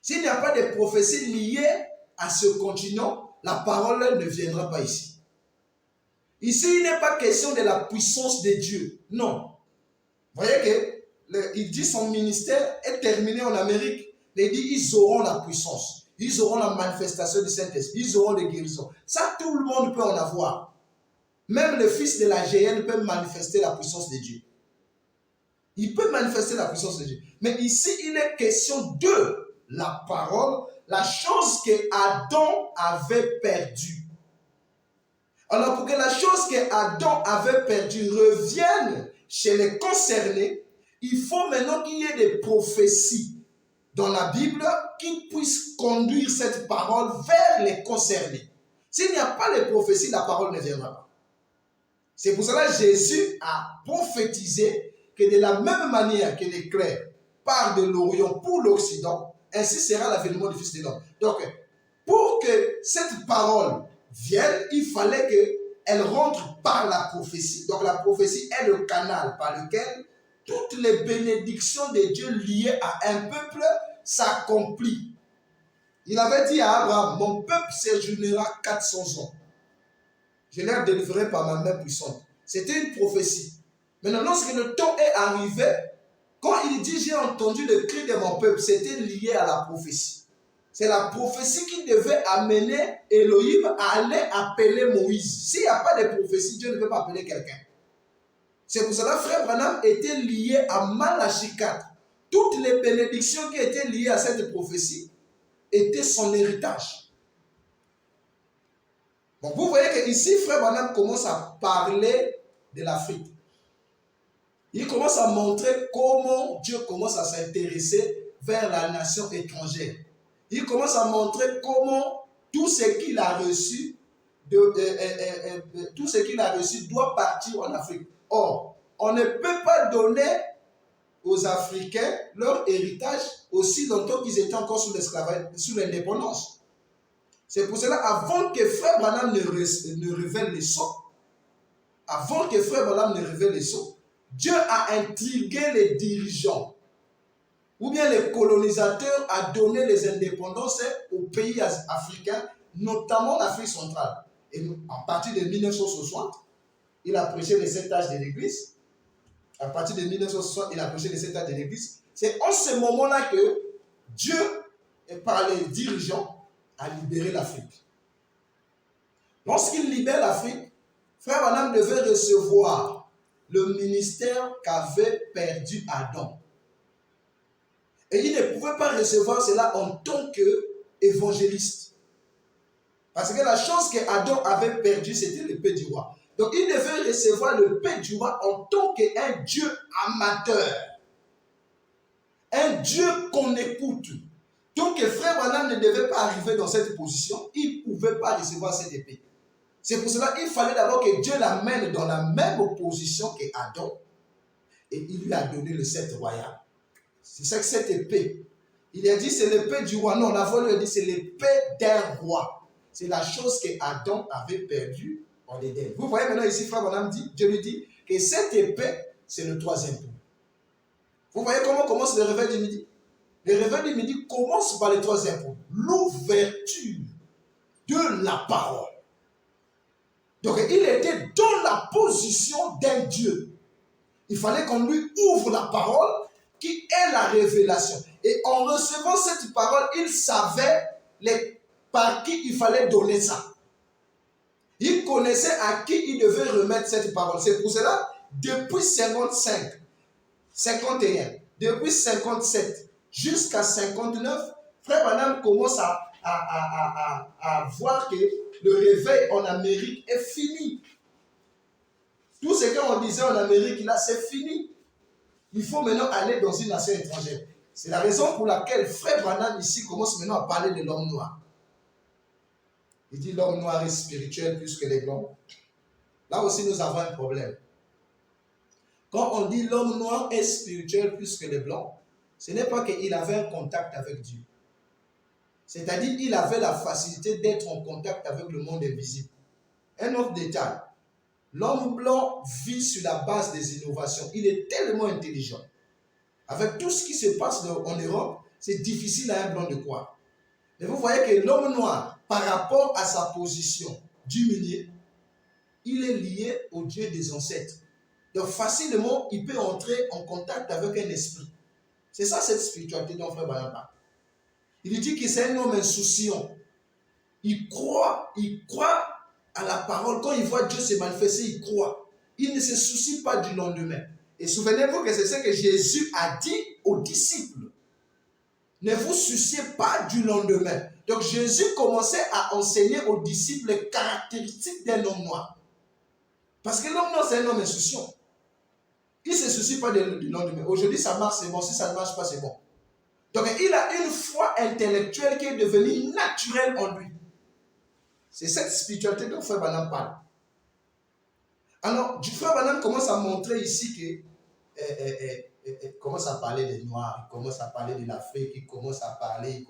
S'il n'y a pas de prophéties liées à ce continent, la parole ne viendra pas ici. Ici, il n'est pas question de la puissance de Dieu. Non. Vous voyez qu'il dit son ministère est terminé en Amérique. Il dit ils auront la puissance. Ils auront la manifestation du Saint-Esprit. Ils auront les guérisons. Ça, tout le monde peut en avoir. Même le fils de la GN peut manifester la puissance de Dieu. Il peut manifester la puissance de Dieu. Mais ici, il est question de la parole, la chose que Adam avait perdue. Alors, pour que la chose que Adam avait perdue revienne chez les concernés, il faut maintenant qu'il y ait des prophéties dans la Bible qui puissent conduire cette parole vers les concernés. S'il n'y a pas les prophéties, la parole ne viendra pas. C'est pour cela que Jésus a prophétisé que de la même manière que l'éclair part de l'Orient pour l'Occident, ainsi sera l'avènement du Fils de l'homme. Donc, pour que cette parole vienne, il fallait qu'elle rentre par la prophétie. Donc, la prophétie est le canal par lequel toutes les bénédictions de Dieu liées à un peuple s'accomplissent. Il avait dit à Abraham, mon peuple séjournera 400 ans. Je les délivrerai par ma main puissante. C'était une prophétie. Maintenant, lorsque le temps est arrivé, quand il dit j'ai entendu le cri de mon peuple, c'était lié à la prophétie. C'est la prophétie qui devait amener Elohim à aller appeler Moïse. S'il n'y a pas de prophétie, Dieu ne peut pas appeler quelqu'un. C'est pour cela que Frère Branham était lié à Malachie 4. Toutes les bénédictions qui étaient liées à cette prophétie étaient son héritage. Donc vous voyez qu'ici, Frère Branham commence à parler de l'Afrique. Il commence à montrer comment Dieu commence à s'intéresser vers la nation étrangère. Il commence à montrer comment tout ce qu'il a reçu, doit partir en Afrique. Or, on ne peut pas donner aux Africains leur héritage aussi longtemps qu'ils étaient encore sous l'esclavage, sous l'indépendance. C'est pour cela, avant que Frère Branham ne révèle les sons, Dieu a intrigué les dirigeants ou bien les colonisateurs a donné les indépendances aux pays africains, notamment l'Afrique centrale. Et à partir de 1960, il a prêché les 7 âges de l'Église. À partir de 1960, il a prêché les 7 âges de l'Église. C'est en ce moment-là que Dieu, par les dirigeants, a libéré l'Afrique. Lorsqu'il libère l'Afrique, Frère Branham devait recevoir le ministère qu'avait perdu Adam. Et il ne pouvait pas recevoir cela en tant qu'évangéliste. Parce que la chose qu'Adam avait perdue, c'était le paix du roi. Donc il devait recevoir le paix du roi en tant qu'un Dieu amateur. Un Dieu qu'on écoute. Donc Frère Branham ne devait pas arriver dans cette position. Il ne pouvait pas recevoir cette épée. C'est pour cela qu'il fallait d'abord que Dieu l'amène dans la même position qu'Adam. Et il lui a donné le sceptre royal. C'est ça que cette épée. Il a dit c'est l'épée du roi. Non, la voix lui a dit c'est l'épée d'un roi. C'est la chose qu'Adam avait perdue en Éden. Vous voyez maintenant ici, Frère Branham dit, Dieu lui dit que cette épée, c'est le 3e point. Vous voyez comment commence le réveil du midi? Le réveil du midi commence par le 3e point. L'ouverture de la parole. Donc il était dans la position d'un Dieu. Il fallait qu'on lui ouvre la parole qui est la révélation. Et en recevant cette parole, il savait par qui il fallait donner ça. Il connaissait à qui il devait remettre cette parole. C'est pour cela, depuis 55, 51, depuis 57 jusqu'à 59, Frère Branham commence à voir que le réveil en Amérique est fini. Tout ce qu'on disait en Amérique, là, c'est fini. Il faut maintenant aller dans une nation étrangère. C'est la raison pour laquelle Frère Branham ici commence maintenant à parler de l'homme noir. Il dit l'homme noir est spirituel plus que les blancs. Là aussi, nous avons un problème. Quand on dit l'homme noir est spirituel plus que les blancs, ce n'est pas qu'il avait un contact avec Dieu. C'est-à-dire qu'il avait la facilité d'être en contact avec le monde invisible. Un autre détail. L'homme blanc vit sur la base des innovations. Il est tellement intelligent. Avec tout ce qui se passe en Europe, c'est difficile à un blanc de croire. Mais vous voyez que l'homme noir, par rapport à sa position du milieu, il est lié au Dieu des ancêtres. Donc facilement, il peut entrer en contact avec un esprit. C'est ça cette spiritualité dont Frère Branham parle. Il dit que c'est un homme insouciant. Il croit à la parole. Quand il voit Dieu se manifester, il croit. Il ne se soucie pas du lendemain. Et souvenez-vous que c'est ce que Jésus a dit aux disciples. Ne vous souciez pas du lendemain. Donc Jésus commençait à enseigner aux disciples les caractéristiques d'un homme noir. Parce que l'homme noir, c'est un homme insouciant. Il ne se soucie pas du lendemain. Aujourd'hui, ça marche, c'est bon. Si ça ne marche pas, c'est bon. Donc il a une foi intellectuelle qui est devenue naturelle en lui. C'est cette spiritualité dont Frère Branham parle. Alors, Frère Branham commence à montrer ici que commence à parler des Noirs, il commence à parler de l'Afrique, il commence à parler.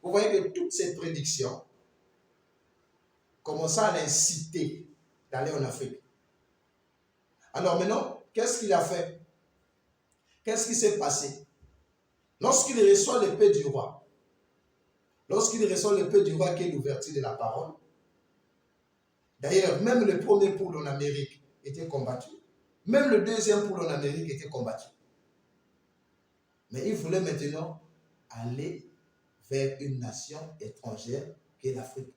Vous voyez que toutes ces prédictions commençaient à l'inciter d'aller en Afrique. Alors maintenant, qu'est-ce qu'il a fait? Qu'est-ce qui s'est passé? Lorsqu'il reçoit l'épée du roi, qui est l'ouverture de la parole, d'ailleurs, même le premier pôle en Amérique était combattu. Même le deuxième pôle en Amérique était combattu. Mais il voulait maintenant aller vers une nation étrangère qui est l'Afrique.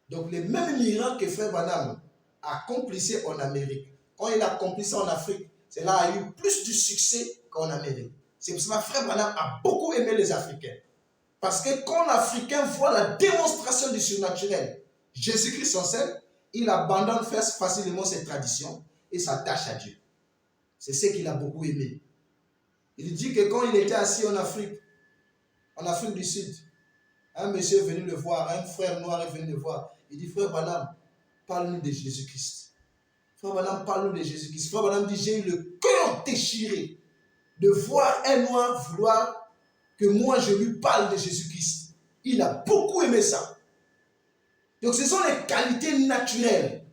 Donc, les mêmes miracles que Frère Branham accomplissait en Amérique, quand il accomplissait en Afrique, cela a eu plus de succès qu'en Amérique. C'est pour cela que Frère Branham a beaucoup aimé les Africains. Parce que quand l'Africain voit la démonstration du surnaturel, Jésus-Christ en scène, il abandonne facilement ses traditions et s'attache à Dieu. C'est ce qu'il a beaucoup aimé. Il dit que quand il était assis en Afrique du Sud, un monsieur est venu le voir, un frère noir est venu le voir. Il dit, Frère Branham, parle-nous de Jésus-Christ. Frère Branham, parle-nous de Jésus-Christ. Frère Branham dit, j'ai eu le cœur déchiré de voir un noir vouloir que moi je lui parle de Jésus-Christ. Il a beaucoup aimé ça. Donc ce sont les qualités naturelles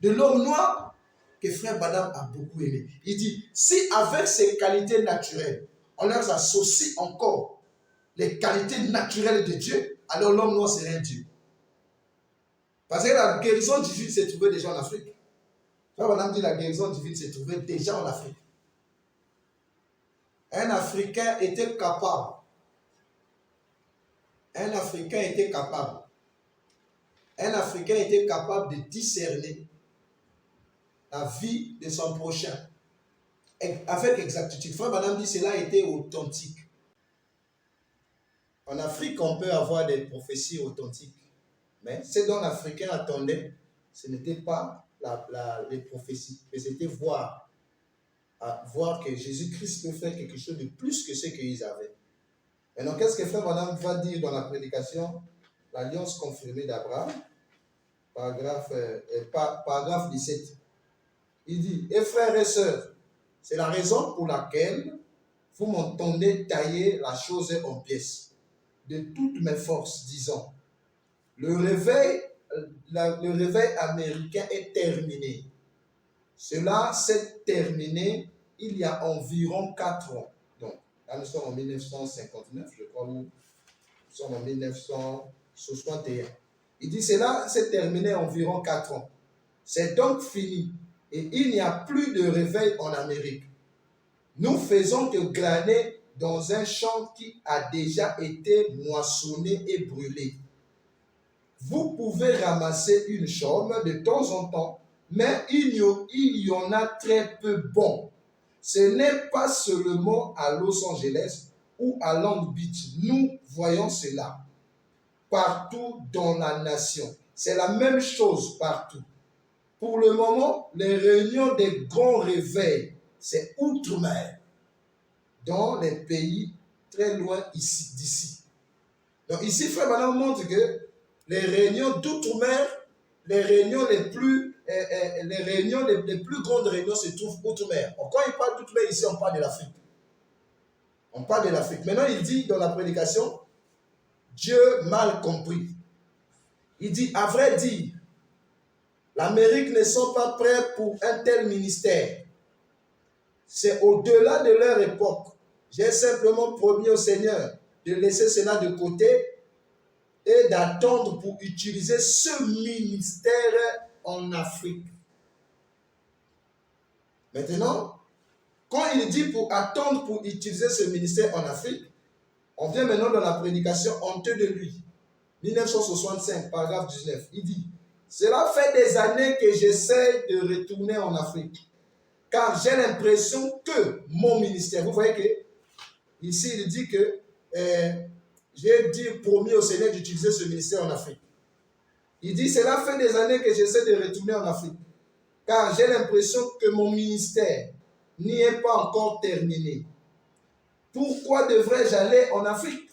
de l'homme noir que Frère Branham a beaucoup aimé. Il dit, si avec ces qualités naturelles, on leur associe encore les qualités naturelles de Dieu, alors l'homme noir serait un Dieu. Parce que la guérison divine s'est trouvée déjà en Afrique. Frère Branham dit, la guérison divine s'est trouvée déjà en Afrique. Un Africain était capable. Un Africain était capable. Un Africain était capable de discerner la vie de son prochain avec exactitude. Frère Branham dit cela était authentique. En Afrique, on peut avoir des prophéties authentiques. Mais ce dont l'Africain attendait, ce n'était pas les prophéties, mais c'était voir que Jésus-Christ peut faire quelque chose de plus que ce qu'ils avaient. Maintenant, qu'est-ce que Frère Branham va dire dans la prédication? L'alliance confirmée d'Abraham, paragraphe 17. Il dit, et frères et sœurs, c'est la raison pour laquelle vous m'entendez tailler la chose en pièces, de toutes mes forces, disons. Le réveil américain est terminé. Cela s'est terminé il y a environ 4 ans. Donc, là, nous sommes en 1959, je crois, ou nous sommes en 1961. Il dit, cela s'est terminé environ 4 ans. C'est donc fini. Et il n'y a plus de réveil en Amérique. Nous faisons que glaner dans un champ qui a déjà été moissonné et brûlé. Vous pouvez ramasser une chaume de temps en temps, mais il y en a très peu bon. Ce n'est pas seulement à Los Angeles ou à Long Beach. Nous voyons cela partout dans la nation. C'est la même chose partout. Pour le moment, les réunions des grands réveils, c'est outre-mer, dans les pays très loin d'ici. Donc ici, Frère Branham montre que les réunions d'outre-mer, les réunions les plus grandes réunions se trouvent outre-mer. Quand il parle d'outre-mer, ici, on parle de l'Afrique. On parle de l'Afrique. Maintenant, il dit dans la prédication, Dieu mal compris. Il dit, à vrai dire, l'Amérique ne sont pas prêts pour un tel ministère. C'est au-delà de leur époque. J'ai simplement promis au Seigneur de laisser cela de côté et d'attendre pour utiliser ce ministère en Afrique. Maintenant, quand il dit pour attendre pour utiliser ce ministère en Afrique, on vient maintenant dans la prédication honteux de lui. 1965, paragraphe 19. Il dit, cela fait des années que j'essaie de retourner en Afrique, car j'ai l'impression que mon ministère, vous voyez que ici il dit que j'ai promis au Seigneur d'utiliser ce ministère en Afrique. Il dit, cela fait des années que j'essaie de retourner en Afrique, car j'ai l'impression que mon ministère n'y est pas encore terminé. Pourquoi devrais-je aller en Afrique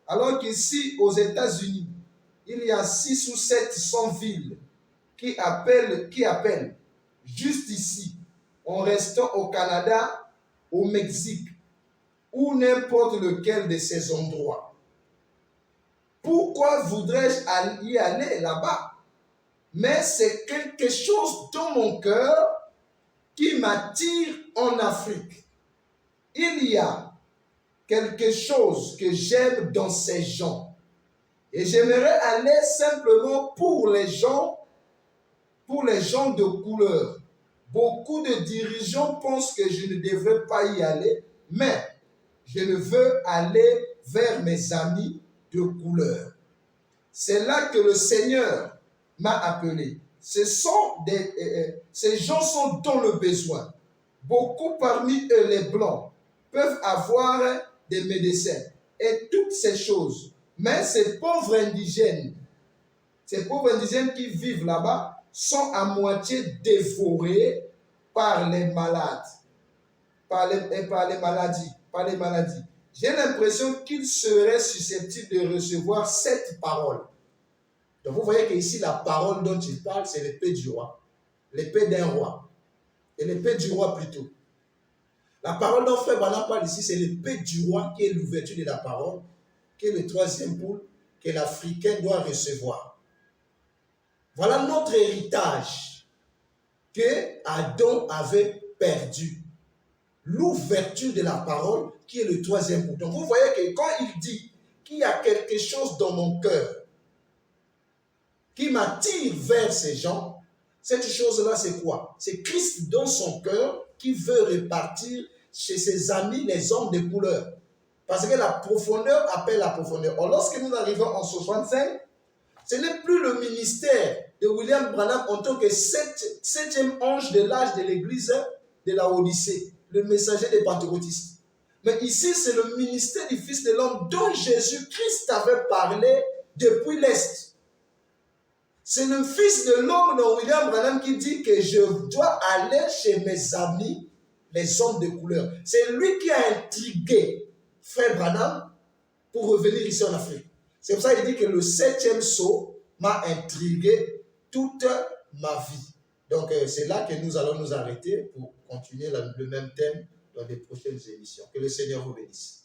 alors qu'ici aux États-Unis, il y a 600 ou 700 villes qui appellent juste ici, en restant au Canada, au Mexique, ou n'importe lequel de ces endroits. Pourquoi voudrais-je y aller là-bas? Mais c'est quelque chose dans mon cœur qui m'attire en Afrique. Il y a quelque chose que j'aime dans ces gens. Et j'aimerais aller simplement pour les gens de couleur. Beaucoup de dirigeants pensent que je ne devrais pas y aller, mais je ne veux aller vers mes amis de couleur. C'est là que le Seigneur m'a appelé. Ces gens sont dans le besoin. Beaucoup parmi eux, les Blancs, peuvent avoir des médecins et toutes ces choses. Mais ces pauvres indigènes qui vivent là-bas sont à moitié dévorés par les malades, par les maladies. J'ai l'impression qu'ils seraient susceptibles de recevoir cette parole. Donc vous voyez qu'ici, la parole dont il parle, c'est l'épée du roi. L'épée d'un roi. Et l'épée du roi plutôt. La parole dont Frère Branham parle ici, c'est l'épée du roi qui est l'ouverture de la parole, qui est le troisième pôle que l'Africain doit recevoir. Voilà notre héritage. que Adam avait perdu. L'ouverture de la parole qui est le troisième point. Donc vous voyez que quand il dit qu'il y a quelque chose dans mon cœur qui m'attire vers ces gens, cette chose-là c'est quoi? C'est Christ dans son cœur qui veut répartir chez ses amis les hommes de couleur. Parce que la profondeur appelle la profondeur. Or, lorsque nous arrivons en 65, ce n'est plus le ministère de William Branham en tant que septième ange de l'âge de l'église de la Odyssée, le messager des pentecôtistes. Mais ici, c'est le ministère du Fils de l'homme dont Jésus-Christ avait parlé depuis l'Est. C'est le Fils de l'homme dont William Branham qui dit que je dois aller chez mes amis, les hommes de couleur. C'est lui qui a intrigué Frère Branham pour revenir ici en Afrique. C'est pour ça qu'il dit que le 7e sceau m'a intrigué toute ma vie. Donc c'est là que nous allons nous arrêter pour continuer le même thème dans les prochaines émissions. Que le Seigneur vous bénisse.